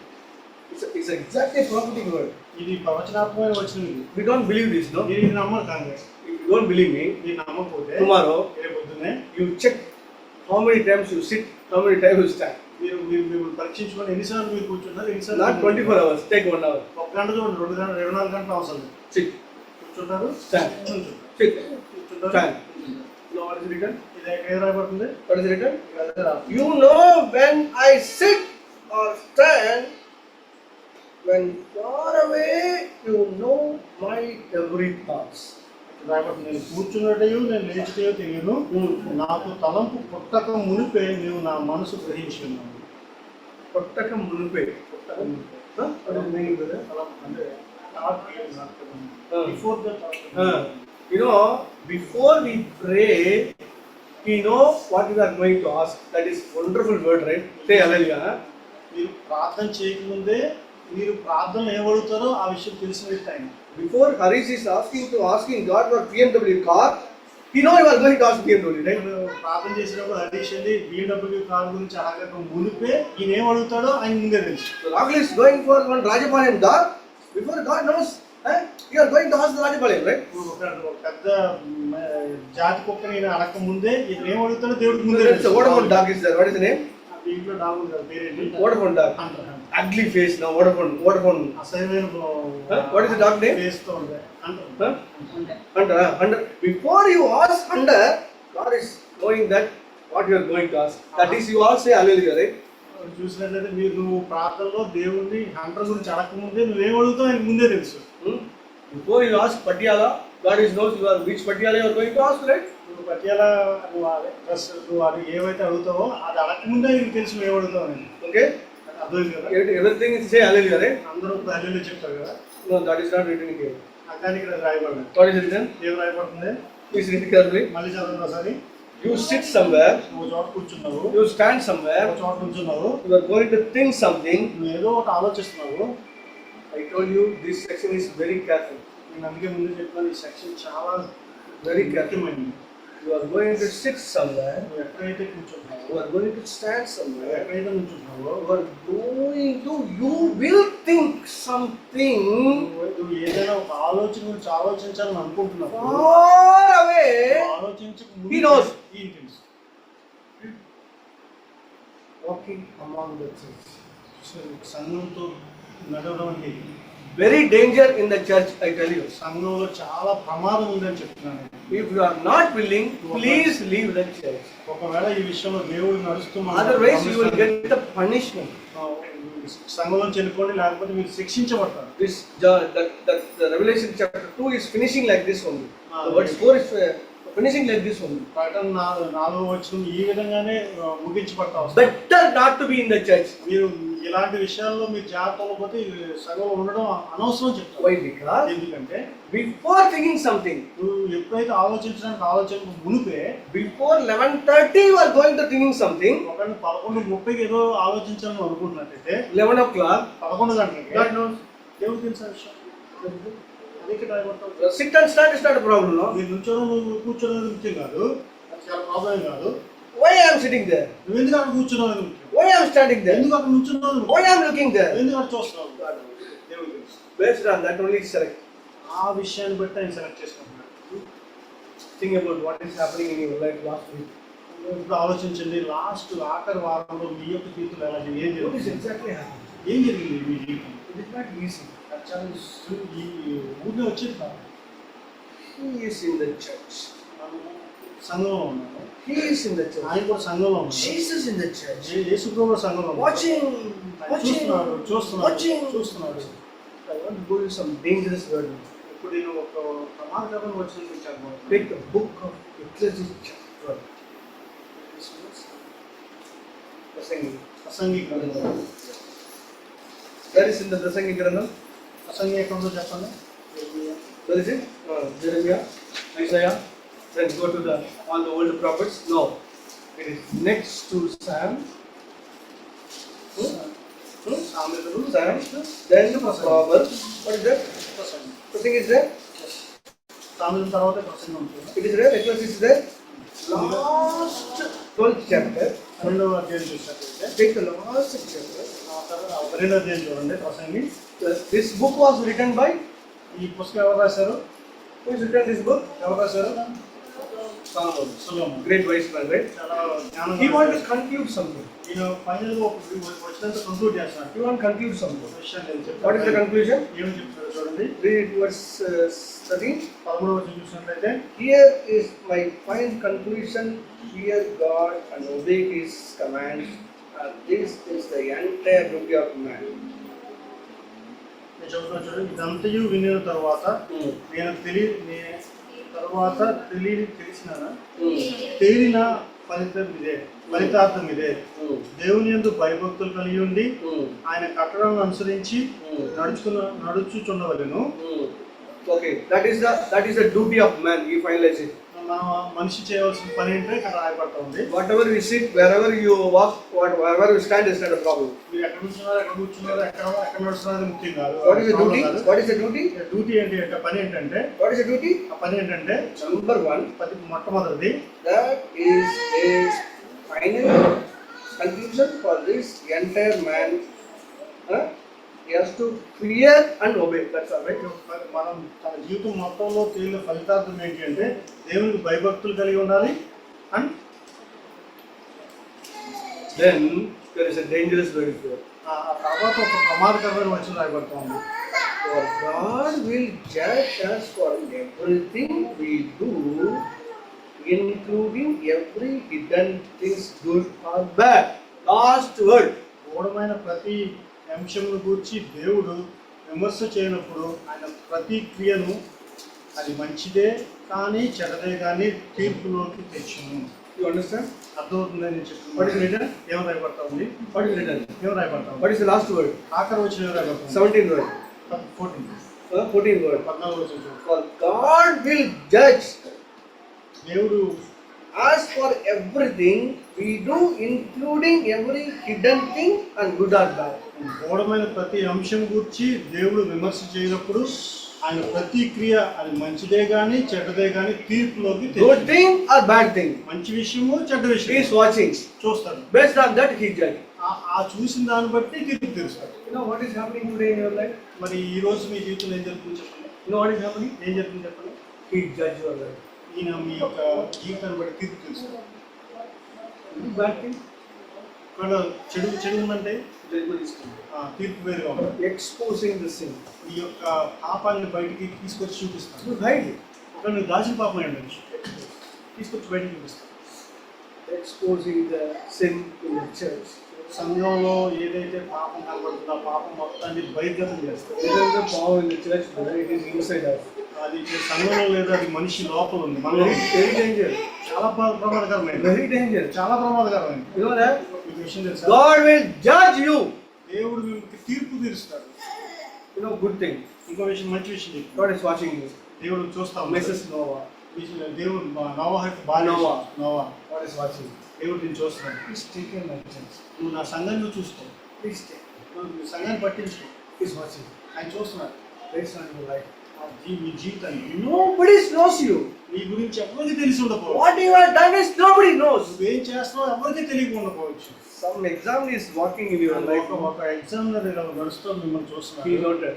S1: It's exactly a prophetic word.
S2: ఇది ప్రవచనాత్మకమైన వచ్చిన ఇది.
S1: We don't believe this, no?
S2: ఇది నమ్మరు కానీ
S1: If you don't believe me,
S2: ఇది నమ్మకపోతే
S1: tomorrow
S2: రేపు పొద్దున్నే
S1: you check how many times you sit, how many times you stand.
S2: మీరు మిమ్మల్ని పరీక్షించుకొని ఎన్నిసార్లు మీరు కూర్చుంటారు, ఎన్నిసార్లు
S1: Not 24 hours, take 1 hour.
S2: 1 గంట చూడండి, 2 గంటలు, 24 గంటలు అవసరం లేదు.
S1: Sit,
S2: కూర్చుంటారు,
S1: stand,
S2: కూర్చుంటారు,
S1: sit,
S2: కూర్చుంటారు.
S1: stand. You know what is written?
S2: ఇది ఎక్కడ రాయబడుతుంది?
S1: What is written?
S2: అదే రాదు.
S1: You know when I sit or stand, when far away, you know my every thoughts.
S2: రాయబడుతుంది. నేను కూర్చున్నట్టయో నేను లేచిటయో తెలియను, నాకు తలంపు పుట్టక మునిపే నీవు నా మనసు గ్రహించి ఉన్నావు.
S1: పుట్టక మునిపే. Huh? What is the meaning, brother?
S2: అంటే before the
S1: You know, before we pray, we know what we are going to ask. That is wonderful word, right? Say hallelujah.
S2: మీరు ప్రార్థన చేయకముందే మీరు ప్రార్థన ఏమడుగుతారో ఆ విషయం తెలిసిన time.
S1: Before Harish is asking God for BMW car, he know you are going to ask BMW, right?
S2: ప్రార్థన చేసినప్పుడు హరీష్ అండి BMW కార్ గురించి అడగక మునిపే ఈయన ఏం అడుగుతాడో ఆయన ముందే తెలుసు.
S1: So Rahul is going for one Rajapalayam car. Before God knows, you are going to ask the Rajapalayam, right?
S2: ఒక పెద్ద జాతి కుక్కని ఈయన అడగక ముందే ఈయన ఏం అడుగుతాడో దేవుడికి ముందే తెలుసు.
S1: So Vodafone dog is there. What is the name?
S2: దీంట్లో డాగు ఉంది, పేరేంటి?
S1: Vodafone dog. Ugly face now. Vodafone.
S2: అసహ్యమైన
S1: What is the dog name?
S2: Face తో ఉంది.
S1: Huh? Hunter. Before you ask Hunter, God is knowing that what you are going to ask. That is, you all say hallelujah, right?
S2: చూసినట్లయితే నువ్వు ప్రార్థనలో దేవుణ్ణి Hunter గురించి అడగకముందే నువ్వేం అడుగుతావు ఆయనకు ముందే తెలుసు.
S1: Before you ask Patiala, God is knows you are which Patiala you are going to ask, right?
S2: నువ్వు పట్యాల నువ్వు అది ఏవైతే అడుగుతావో అది అడగకముందే నీకు తెలుసు నువ్వు ఏమడుగుతావు అని.
S1: Okay?
S2: అర్థమైంది కదా?
S1: Everything is say hallelujah, right?
S2: అందరూ హల్లెలూయా చెప్తారు కదా.
S1: No, that is not written here.
S2: కానీ ఇక్కడ రాయబడింది.
S1: What is written?
S2: ఏం రాయబడుతుంది?
S1: Please read carefully.
S2: మళ్ళీ చదవండి ఒకసారి.
S1: You sit somewhere,
S2: నువ్వు చోట కూర్చున్నావు,
S1: you stand somewhere,
S2: ఒక చోట కూర్చున్నావు,
S1: you are going to think something.
S2: నువ్వు ఏదో ఒకటి ఆలోచిస్తున్నావు.
S1: I told you this section is very careful.
S2: నేను అందుకే ముందు చెప్పాను, ఈ సెక్షన్ చాలా
S1: Very careful.
S2: ముఖ్యమైనది.
S1: You are going to sit somewhere,
S2: నువ్వు ఎక్కడైతే కూర్చుంటున్నావు,
S1: you are going to stand
S2: నువ్వు
S1: somewhere,
S2: ఎక్కడైతే కూర్చుంటున్నావో
S1: you will think something
S2: నువ్వు ఏదైనా ఒక ఆలోచన గురించి ఆలోచించాలని అనుకుంటున్నావు.
S1: far away.
S2: ఆలోచించక
S1: He knows.
S2: ఈయన తెలుసు.
S1: Walking among the church.
S2: సంఘంతో నడవడం అంటే
S1: Very danger in the church, I tell you.
S2: సంఘంలో చాలా ప్రమాదం ఉందని చెప్తున్నాను.
S1: If you are not willing, please leave the church.
S2: ఒకవేళ ఈ విషయంలో దేవుడు నడుస్తూ
S1: Otherwise, you will get the punishment.
S2: సంఘంలో చెల్లిపోండి, లేకపోతే మీరు శిక్షించబడతారు.
S1: This the Revelation chapter 2 is finishing like this only. The verse 4 is finishing like this only.
S2: ప్రకటన 4వ వచనం ఈ విధంగానే ముగించబడతా వస్తుంది.
S1: Better not to be in the church.
S2: మీరు ఇలాంటి విషయాల్లో మీరు జాగ్రత్తగా పోతే సంఘంలో ఉండడం అనవసరం చెప్తారు.
S1: Why? Because
S2: ఎందుకంటే
S1: before thinking something,
S2: నువ్వు ఎప్పుడైతే ఆలోచించడానికి ఆలోచన మునిపే,
S1: before 11:30 you are going to thinking something.
S2: ఒకవేళ 11:30కి ఏదో ఆలోచించాలని అనుకుంటున్నట్టయితే
S1: 11 o'clock,
S2: 11 గంటలకి
S1: God knows.
S2: దేవుడు తెలుసా విషయం. అదే భయపడతావు.
S1: Sit and stand is not a problem, no?
S2: మీరు నుంచోడం నువ్వు కూర్చోడం ముఖ్యం కాదు, అది చాలా ప్రాబ్లం కాదు.
S1: Why I am sitting there?
S2: నువ్వు ఎందుకు అక్కడ కూర్చున్నావు అది ముఖ్యం.
S1: Why I am standing there?
S2: ఎందుకు అక్కడ నుంచున్నావు,
S1: Why I am looking there?
S2: ఎందుకు అక్కడ చూస్తున్నావు. దేవుడు తెలుసు.
S1: Based on that only select.
S2: ఆ విషయాన్ని బట్టి ఆయన సెలెక్ట్ చేసుకుంటున్నాడు.
S1: Think about what is happening in your life last week.
S2: ఇప్పుడు ఆలోచించండి, ఆఖరి వారంలో మీ యొక్క జీవితంలో ఎలా ఏం
S1: What is
S2: జరిగింది,
S1: exactly happening?
S2: ఏం జరిగింది మీ జీవితం.
S1: It is not easy.
S2: అది చాలా ఈ ఊరిలో వచ్చేది కాదు.
S1: He is in the church.
S2: మనం సంఘంలో ఉన్నాము,
S1: He is in the church.
S2: ఆయన కూడా సంఘంలో ఉన్నాడు.
S1: Jesus in the church.
S2: యేసు ప్రభువు సంఘంలో ఉన్నాడు.
S1: Watching.
S2: చూస్తున్నాడు.
S1: I want to go to some dangerous word.
S2: ఇప్పుడు నేను ఒక ప్రమాదకరమైన వచనం మీకు చెప్పబోతున్నాను.
S1: Take the book of Ecclesiastes chapter 12.
S2: ప్రసంగి గ్రంథం.
S1: Where is in the Prasangi Grandam?
S2: ప్రసంగి ఎక్కడ ఉందో చెప్పండి.
S1: Where is it? Jeremiah, Isaiah. Then go to all the old prophets. No, it is next to Sam.
S2: సామెతలు,
S1: Sam. Then Proverbs. What is that?
S2: Prasangi.
S1: Prasangi is there.
S2: సామెతల తర్వాత ప్రసంగం ఉంటుంది.
S1: It is there. Ecclesiastes is there. Last 12th chapter.
S2: 2వ అధ్యాయం చూసినట్లయితే
S1: Take the last chapter.
S2: 2వ అధ్యాయం చూడండి. ప్రసంగి.
S1: This book was written by.
S2: ఈ పుస్తకం ఎవరు రాశారు?
S1: Who has written this book?
S2: ఎవరు రాశారు?
S1: Solomon. Great wise man, right?
S2: చాలా జ్ఞానం.
S1: He wanted to conclude something.
S2: నేను ఫైనల్ గా ఒక వచనంతో కంక్లూడ్ చేస్తున్నాను.
S1: He wanted to conclude something.
S2: విషయం నేను చెప్తాను.
S1: What is the conclusion?
S2: ఏమని చెప్తారో చూడండి.
S1: Read verse 13.
S2: 13వ వచనం చూసినట్లయితే,
S1: Here is my fine conclusion: fear God and obey His commands. And this is the entire duty of man.
S2: నేను చెప్తున్నా చూడండి. ఇదంతయు వినిన తర్వాత నేను తేలిన ఫలితార్థం ఇదే, దేవుని యందు భయభక్తులు కలిగి ఉండి ఆయన కట్టడలను అనుసరించి నడుచుచుండవలెను.
S1: Okay, that is the duty of man. He finalizes it.
S2: మనం మనిషి చేయవలసిన పని అంటే ఇక్కడ రాయబడతా ఉంది.
S1: Whatever we sit, wherever you walk, wherever you stand is not a problem.
S2: మీరు ఎక్కడ కూర్చున్నారు, ఎక్కడ కూర్చున్నారు, ఎక్కడ నడుస్తున్నారు ముఖ్యం కాదు.
S1: What is the duty? What is the duty?
S2: Duty ఏంటి అంటే పని ఏంటంటే,
S1: What is the duty?
S2: ఆ పని ఏంటంటే
S1: Number 1,
S2: మొట్టమొదటిది,
S1: that is a final conclusion for this entire man. He has to fear and obey. That's all right.
S2: మనం తన జీవితం మొత్తంలో తేలిన ఫలితార్థం ఏంటి అంటే దేవునికి భయభక్తులు కలిగి ఉండాలి. And
S1: Then there is a dangerous word here.
S2: ఆ తర్వాత ఒక ప్రమాదకరమైన వచనం రాయబడతా ఉంది.
S1: For God will judge us for everything we do, including every hidden things, good or bad. Last word.
S2: గూఢమైన ప్రతి అంశమును గూర్చి దేవుడు విమర్శ చేయనప్పుడు ఆయన ప్రతి క్రియను అది మంచిదే కానీ చెడ్డదే కానీ తీర్పులోకి తెచ్చును.
S1: You understand?
S2: అర్థమవుతుందని నేను చెప్తున్నాను.
S1: What is written?
S2: ఏం రాయబడతా ఉంది?
S1: What is written?
S2: ఏం రాయబడతా ఉంది?
S1: What is the last word?
S2: ఆఖరి వచ్చిన ఏం రాయబడతా ఉంది?
S1: 17th word. 14th word.
S2: 14 వచ్చిన.
S1: For God will judge
S2: దేవుడు
S1: us for everything we do, including every hidden thing and good or bad.
S2: గూఢమైన ప్రతి అంశం గురించి దేవుడు విమర్శ చేయనప్పుడు ఆయన ప్రతి క్రియ అది మంచిదే గాని చెడ్డదే గాని తీర్పులోకి
S1: Good thing or bad thing.
S2: మంచి విషయము చెడ్డ
S1: He
S2: విషయం
S1: is watching.
S2: చూస్తాడు.
S1: Based on that he judge.
S2: ఆ చూసిన దాన్ని బట్టి తీర్పు తీరుస్తాడు.
S1: You know what is happening today in your life?
S2: మరి ఈ రోజు మీ జీవితంలో ఏం జరుగుతుంది చెప్పండి.
S1: You know what is happening?
S2: ఏం జరుగుతుంది చెప్పండి.
S1: He judge your life.
S2: ఈయన మీ యొక్క జీవితాన్ని బట్టి తీర్పు తీరుస్తాడు.
S1: Bad thing?
S2: ఒకవేళ చెడు ఉందంటే
S1: judgment is coming.
S2: తీర్పు వేరుగా ఉంటుంది.
S1: Exposing the sin.
S2: ఈ యొక్క పాపాన్ని బయటికి తీసుకొచ్చి చూపిస్తాను.
S1: You hide it.
S2: ఒకవేళ నువ్వు దాచిన పాపం ఏంటంటే తీసుకొచ్చి బయటికి చూపిస్తాను.
S1: Exposing the sin in the church.
S2: సంఘంలో ఏదైతే పాపం కనబడుతుందో ఆ పాపం మొత్తాన్ని బహిర్గతం చేస్తారు.
S1: There is a power in the church, but it is inside us.
S2: అది సంఘంలో లేదా అది మనిషి లోపల ఉంది. మన
S1: Very dangerous.
S2: చాలా ప్రమాదకరమైనది.
S1: Very dangerous.
S2: చాలా ప్రమాదకరమైనది.
S1: You know that?
S2: మీకు విషయం తెలుసా?
S1: God will judge you.
S2: దేవుడు మీకు తీర్పు తీరుస్తాడు.
S1: You know, good thing.
S2: ఇంకో విషయం, మంచి విషయం చెప్పు.
S1: God is watching you.
S2: దేవుడు చూస్తా ఉన్నాడు.
S1: Mrs. Noah.
S2: దేవుడు నోవాహుకి భార్య నోవా.
S1: God is watching.
S2: దేవుడు నేను చూస్తున్నాడు.
S1: Please take care of my church.
S2: నువ్వు నా సంఘాన్ని చూసుకో.
S1: Please take.
S2: నువ్వు సంఘాన్ని పట్టించుకో.
S1: He's watching.
S2: ఆయన చూస్తున్నాడు.
S1: Based on your life.
S2: మీ జీవితాన్ని
S1: Nobody knows you.
S2: నీ గురించి ఎవరికి తెలిసి ఉండకపోవచ్చు.
S1: What you have done is nobody knows.
S2: నువ్వేం చేస్తున్నావు ఎవరికి తెలియకుండా ఉండకపోవచ్చు.
S1: Some exam is walking in your life.
S2: ఒక ఎగ్జామినర్ నడుస్తూ మిమ్మల్ని చూస్తున్నాడు.
S1: He noted.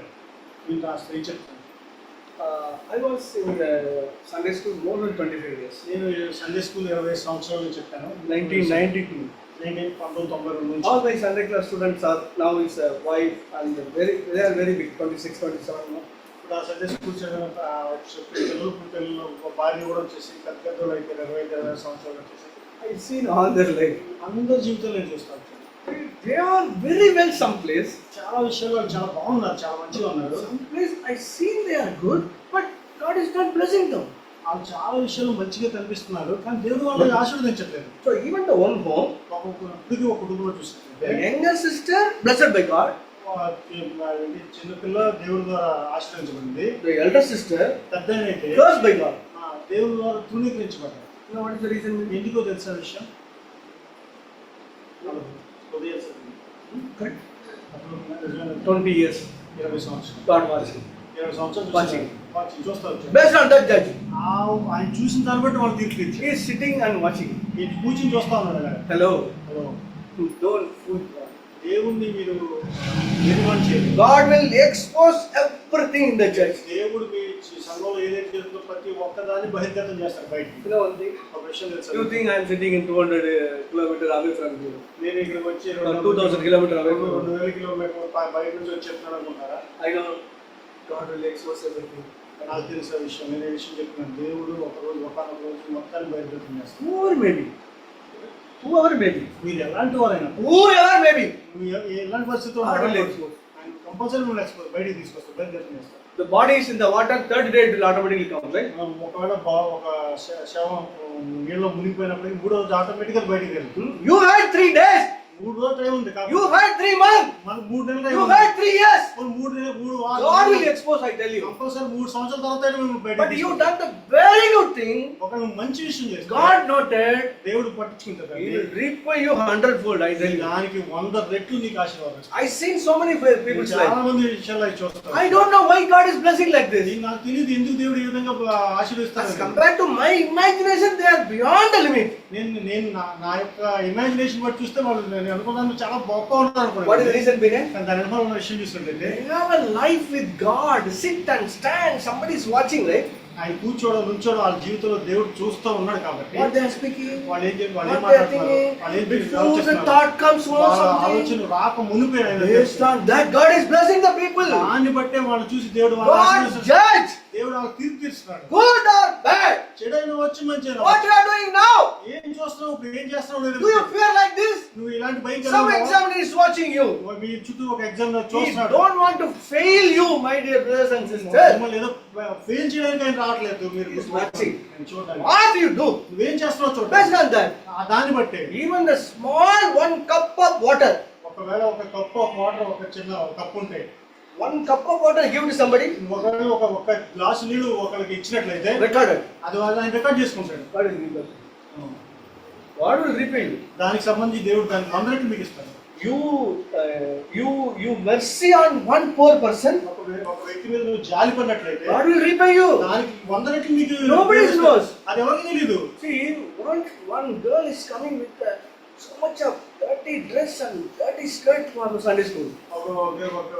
S2: మీకు ఆ స్త్రీ చెప్తాను.
S1: I was in the Sunday school more than 25 years.
S2: నేను సండే స్కూల్ 20 సంవత్సరాలు చెప్పాను.
S1: 1992.
S2: 1992 నుంచి.
S1: All my Sunday class students are now is a wife and they are very big, 26, 27.
S2: ఇప్పుడు ఆ సండే స్కూల్ పిల్లలు ఒక భార్య కూడా వచ్చేసి పెద్దలు అయితే 20 సంవత్సరాలు వచ్చేసి
S1: I seen all their life.
S2: అందరి జీవితాలు నేను చూస్తాను.
S1: They are very well someplace.
S2: చాలా విషయాలు వాళ్ళు చాలా బాగున్నారు, చాలా మంచిగా ఉన్నారు.
S1: Someplace I seen they are good, but God is not blessing them.
S2: వాళ్ళు చాలా విషయాలు మంచిగా కనిపిస్తున్నారు, కానీ దేవుడు వాళ్ళని ఆశీర్వదించట్లేదు.
S1: So even the one home,
S2: ఇప్పటికీ ఒక కుటుంబంలో చూస్తుంటే
S1: the younger sister blessed by God,
S2: చిన్నపిల్ల దేవుడి ద్వారా ఆశీర్వదించబడింది.
S1: the elder sister
S2: పెద్ద అయితే
S1: cursed by God.
S2: దేవుడి ద్వారా తృణీకరించబడ్డారు.
S1: You know what is the reason?
S2: ఎందుకో తెలుసా విషయం?
S1: Correct. 20 years.
S2: 20 సంవత్సరాలు.
S1: God watching.
S2: 20 సంవత్సరాలు
S1: Watching.
S2: చూస్తారు.
S1: Based on that judge.
S2: ఆయన చూసిన దాన్ని బట్టి వాళ్ళు తీర్పు ఇచ్చి
S1: He is sitting and watching.
S2: కూర్చుని చూస్తా ఉన్నాడు.
S1: Hello.
S2: Hello,
S1: Don't fool God.
S2: దేవుణ్ణి మీరు నిర్మాణం చేయండి.
S1: God will expose everything in the church.
S2: దేవుడు మీ సంఘంలో ఏదైతే జరుగుతుందో ప్రతి ఒక్కదాన్ని బహిర్గతం చేస్తాడు బయటికి.
S1: You know one thing?
S2: ఒక విషయం తెలుసా?
S1: You think I am sitting in 200 kilometers away from you?
S2: నేను ఇక్కడికి వచ్చి
S1: 2000 kilometers away from you?
S2: 2000 కిలోమీటర్ల బయట నుంచి వచ్చి చెప్తున్నాను అనుకుంటారా?
S1: I know God will expose everything.
S2: నాకు తెలిసిన విషయం, నేను ఈ విషయం చెప్తున్నాను. దేవుడు ఒకనొక రోజు మొత్తాన్ని బహిర్గతం చేస్తాడు.
S1: Whoever may be. Whoever may be.
S2: మీరు ఎలాంటి వారైనా,
S1: Whoever may be.
S2: ఎలాంటి పరిస్థితుల్లో
S1: God will
S2: ఆయన
S1: expose.
S2: కంపల్సరీ నువ్వు ఎక్స్పోజ్ బయటికి తీసుకొస్తాడు, బహిర్గతం చేస్తాడు.
S1: The body is in the water, third day it will automatically come, right?
S2: ఒకవేళ ఒక శవం నీళ్ళలో మునిగిపోయినప్పటికీ 3వ రోజు ఆటోమేటిక్గా బయటికి వెళ్తుంది.
S1: You had 3 days.
S2: 3 రోజులు టైం ఉంది.
S1: You had 3 months.
S2: మనకు 3 నెలలు టైం
S1: You
S2: ఉంది.
S1: had 3 years.
S2: 3
S1: God will expose, I tell you.
S2: Compulsory 3 సంవత్సరాల తర్వాత మేము
S1: But
S2: బయటికి
S1: you done the very good thing.
S2: ఒక మంచి విషయం చేస్తాడు.
S1: God noted.
S2: దేవుడు పట్టించుకుంటాడు.
S1: He will repay you 100-fold, I tell you.
S2: దానికి 100 రెట్లు నీకు ఆశీర్వాదం.
S1: I seen so many people's
S2: చాలా
S1: life.
S2: మంది విషయాలు అవి చూస్తాను.
S1: I don't know why God is blessing like this.
S2: నాకు తెలియదు ఎందుకు దేవుడు ఈ విధంగా
S1: As
S2: ఆశీర్వదిస్తాడు.
S1: compared to my imagination, they are beyond the limit.
S2: నేను నా యొక్క ఇమాజినేషన్ బట్టి చూస్తే వాళ్ళు నేను అనుకున్నాను చాలా గొప్ప ఉంటారు
S1: What is the
S2: అనుకున్నాను.
S1: reason behind?
S2: కానీ దాని వెనకాల ఉన్న విషయం చూస్తుంటే
S1: They have a life with God. Sit and stand. Somebody is watching, right?
S2: ఆయన కూర్చోవడం నుంచోవడం వాళ్ళ జీవితంలో దేవుడు చూస్తూ ఉన్నాడు కాబట్టి
S1: What they are speaking.
S2: వాళ్ళు ఏం
S1: What they are
S2: మాట్లాడుతున్నారు,
S1: thinking.
S2: వాళ్ళు ఏం
S1: Before the thought comes, or
S2: వాళ్ళ
S1: something.
S2: ఆలోచన రాక మునిపే ఆయన
S1: Based on that, God is blessing the people.
S2: దాన్ని బట్టే వాళ్ళు చూసి దేవుడు వాళ్ళ
S1: God
S2: ఆశీర్వదిస్తాడు.
S1: judge.
S2: దేవుడు వాళ్ళకి తీర్పు తీరుస్తున్నాడు.
S1: Good or bad.
S2: చెడైన వచ్చి మంచి
S1: What you are doing now?
S2: ఏం చూస్తున్నావు, ఇప్పుడు ఏం చేస్తున్నావు లేదు.
S1: Do you fear like this?
S2: నువ్వు ఇలాంటి
S1: Some
S2: భయం
S1: examiner is watching you.
S2: మీ చుట్టూ ఒక ఎగ్జామ్
S1: He
S2: చూస్తున్నాడు.
S1: don't want to fail you, my dear brothers and sisters.
S2: మిమ్మల్ని ఏదో ఫెయిల్ చేయడానికి ఆయన రావట్లేదు. మీరు
S1: He's watching.
S2: చూడండి
S1: What do you do?
S2: నువ్వేం చేస్తున్నావు
S1: Based
S2: చూడండి.
S1: on that,
S2: దాన్ని బట్టే
S1: even the small 1 cup of water,
S2: ఒకవేళ ఒక కప్పు ఆఫ్ వాటర్, ఒక చిన్న కప్పు ఉంటాయి,
S1: 1 cup of water give to somebody,
S2: ఒకవేళ ఒక గ్లాసు నీళ్లు ఒకరికి ఇచ్చినట్లయితే
S1: recorded.
S2: అది వాళ్ళు ఆయన రికార్డ్ చేసుకుంటాడు.
S1: God will repay you. God will repay you.
S2: దానికి సంబంధించి దేవుడు దానికి 100 రెట్లు మీకు ఇస్తాడు.
S1: You mercy on one poor person,
S2: ఒక వ్యక్తి మీద నువ్వు జాలి పడినట్లయితే
S1: God will repay you.
S2: దానికి 100 రెట్లు మీకు
S1: Nobody knows.
S2: అది ఎవరికి తెలియదు.
S1: See, one girl is coming with so much of dirty dress and dirty skirt from Sunday school.
S2: ఒక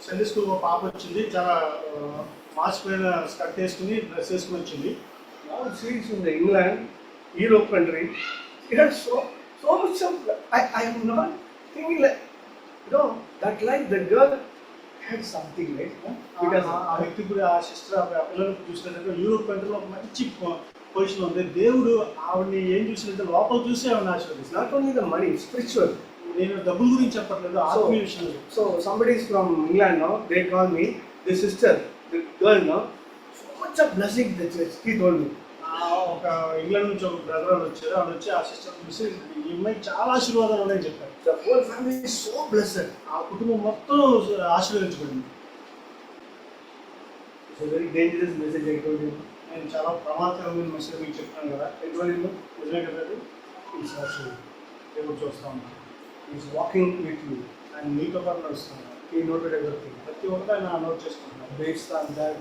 S2: సండే స్కూల్ ఒక పాప వచ్చింది, చాలా మాసిపోయిన స్కర్ట్ వేసుకుని డ్రెస్ వేసుకుని వచ్చింది.
S1: Now she is in the England, Europe country. She has so So much of I am not thinking like, that like the girl had something, right? Because
S2: ఆ వ్యక్తి కూడా ఆ సిస్టర్ ఆ పిల్లలు చూసినట్టు యూరోప్ కంట్రీలో ఒక మంచి పొజిషన్ ఉంది. దేవుడు ఆవిడని ఏం చూసినట్టు లోపల చూసి ఆవిడని ఆశీర్వదిస్తారు.
S1: not only the money, spiritual.
S2: నేను డబ్బుల గురించి చెప్పట్లేదు, ఆత్మీయ విషయంలో.
S1: So somebody is from England now, they call me, the sister, the girl now, so much of blessing the church, he told me.
S2: ఒక ఇంగ్లాండ్ నుంచి ఒక బ్రదర్ వాళ్ళు వచ్చారు, వాళ్ళు వచ్చి ఆ సిస్టర్ చూసి ఈ అమ్మాయికి చాలా ఆశీర్వాదాలు ఉన్నాయని చెప్పారు.
S1: The whole family is so blessed.
S2: ఆ కుటుంబం మొత్తం ఆశీర్వదించబడింది.
S1: It's a very dangerous message I told you.
S2: నేను చాలా ప్రమాదకరమైన మెసేజ్ మీకు చెప్తాను కదా.
S1: I told you,
S2: నిజమే కదా అది?
S1: he's watching.
S2: దేవుడు చూస్తా ఉంటాను.
S1: He's walking with you.
S2: ఆయన మీతో పాటు నడుస్తున్నాను.
S1: He noted everything.
S2: ప్రతి ఒక్కటి ఆయన నోట్ చేసుకుంటున్నాను.
S1: Based on that,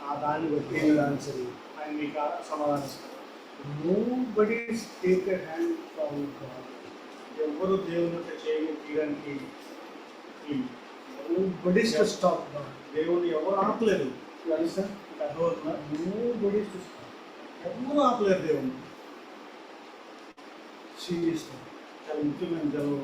S2: ఆ దాన్ని బట్టి
S1: he will answer you.
S2: ఆయన మీకు సమాధానం ఇస్తారు.
S1: Nobody is take a hand from God.
S2: ఎవరు దేవుని చేయని తీయడానికి
S1: Nobody is to stop God.
S2: దేవుని ఎవరు ఆపలేరు.
S1: You understand?
S2: అర్థమవుతుందా?
S1: Nobody is to stop.
S2: ఎవరు ఆపలేరు దేవుని.
S1: Seriously.
S2: చాలా ముఖ్యమైన చాలా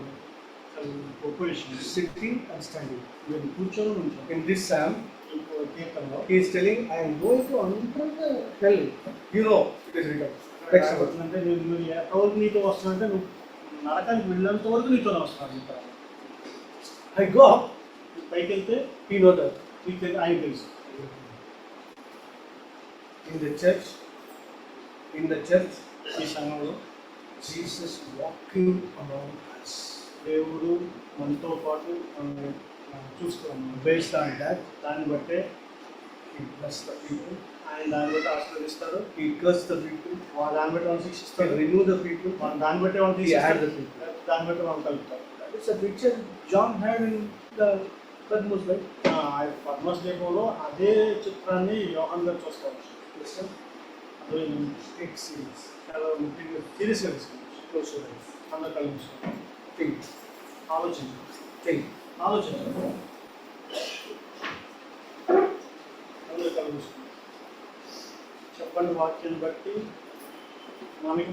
S2: గొప్ప విషయం.
S1: Sitting and standing.
S2: మీరు కూర్చొని ఉంటారు.
S1: In this psalm,
S2: ఇంకో కీర్తనలో
S1: he is telling, I am going to enter the hell. You know, it is written. Text about.
S2: అంటే నువ్వు ఎంతవరకు నీతో వస్తుందంటే నువ్వు నరకానికి వెళ్ళేంత వరకు నీతోనే వస్తున్నాను. ఇంకా
S1: I go up,
S2: పైకి వెళ్తే
S1: he know that.
S2: నీకు ఆయన తెలుసు.
S1: In the church,
S2: ఈ సంఘంలో
S1: Jesus walking among us.
S2: దేవుడు మనతో పాటు చూస్తున్నాం.
S1: Based on that,
S2: దాన్ని బట్టే
S1: he bless the people.
S2: ఆయన దాన్ని బట్టి ఆశీర్వదిస్తాడు.
S1: He curse the people.
S2: దాన్ని బట్టి వాళ్ళు
S1: He
S2: శిక్షిస్తాడు.
S1: remove the people.
S2: దాన్ని బట్టి వాళ్ళు
S1: He add
S2: తీసేస్తాడు.
S1: the people.
S2: దాన్ని బట్టి వాళ్ళు కలుపుతారు.
S1: That is a picture John had in the Patmos, right?
S2: Padma's దీపంలో అదే చిత్రాన్ని యోహాన్ గారు చూస్తారు.
S1: Listen,
S2: అదే
S1: take serious.
S2: చాలా ముఖ్యంగా సీరియస్గా తీసుకుంటారు.
S1: Close your eyes.
S2: అందరూ కలిపిస్తారు.
S1: Think.
S2: ఆలోచించండి. ఆలోచించండి. అందరూ కలిపిస్తారు. చెప్పండి వాక్యాన్ని బట్టి మనకి